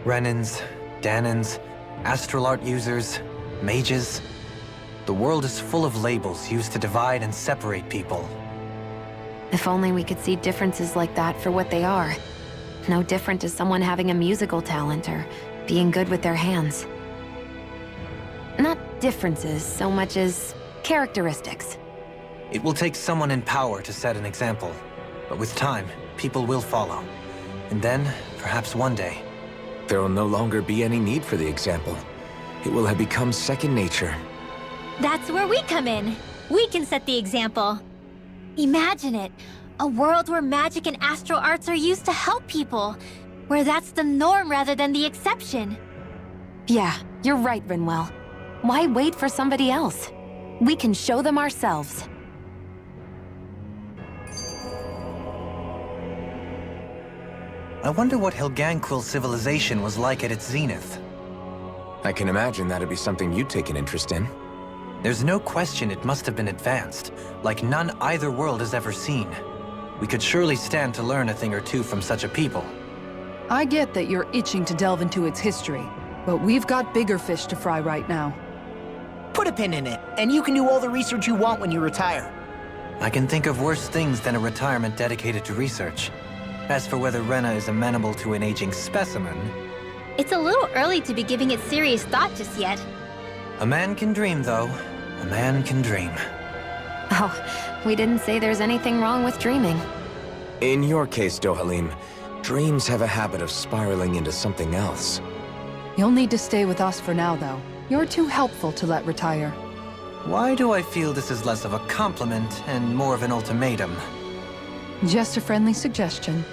Renans, Danans, astral art users, mages. The world is full of labels used to divide and separate people. If only we could see differences like that for what they are. No different to someone having a musical talent or being good with their hands. Not differences so much as characteristics. It will take someone in power to set an example, but with time, people will follow. And then, perhaps one day, There will no longer be any need for the example. It will have become second nature. That's where we come in. We can set the example. Imagine it. A world where magic and astral arts are used to help people. Where that's the norm rather than the exception. Yeah, you're right, Rinwell. Why wait for somebody else? We can show them ourselves. I wonder what Helganquil civilization was like at its zenith. I can imagine that'd be something you'd take an interest in. There's no question it must have been advanced, like none either world has ever seen. We could surely stand to learn a thing or two from such a people. I get that you're itching to delve into its history, but we've got bigger fish to fry right now. Put a pin in it, and you can do all the research you want when you retire. I can think of worse things than a retirement dedicated to research. As for whether Rena is amenable to an aging specimen... It's a little early to be giving it serious thought just yet. A man can dream, though. A man can dream. Oh, we didn't say there's anything wrong with dreaming. In your case, Dohalim, dreams have a habit of spiraling into something else. You'll need to stay with us for now, though. You're too helpful to let retire. Why do I feel this is less of a compliment and more of an ultimatum? Just a friendly suggestion.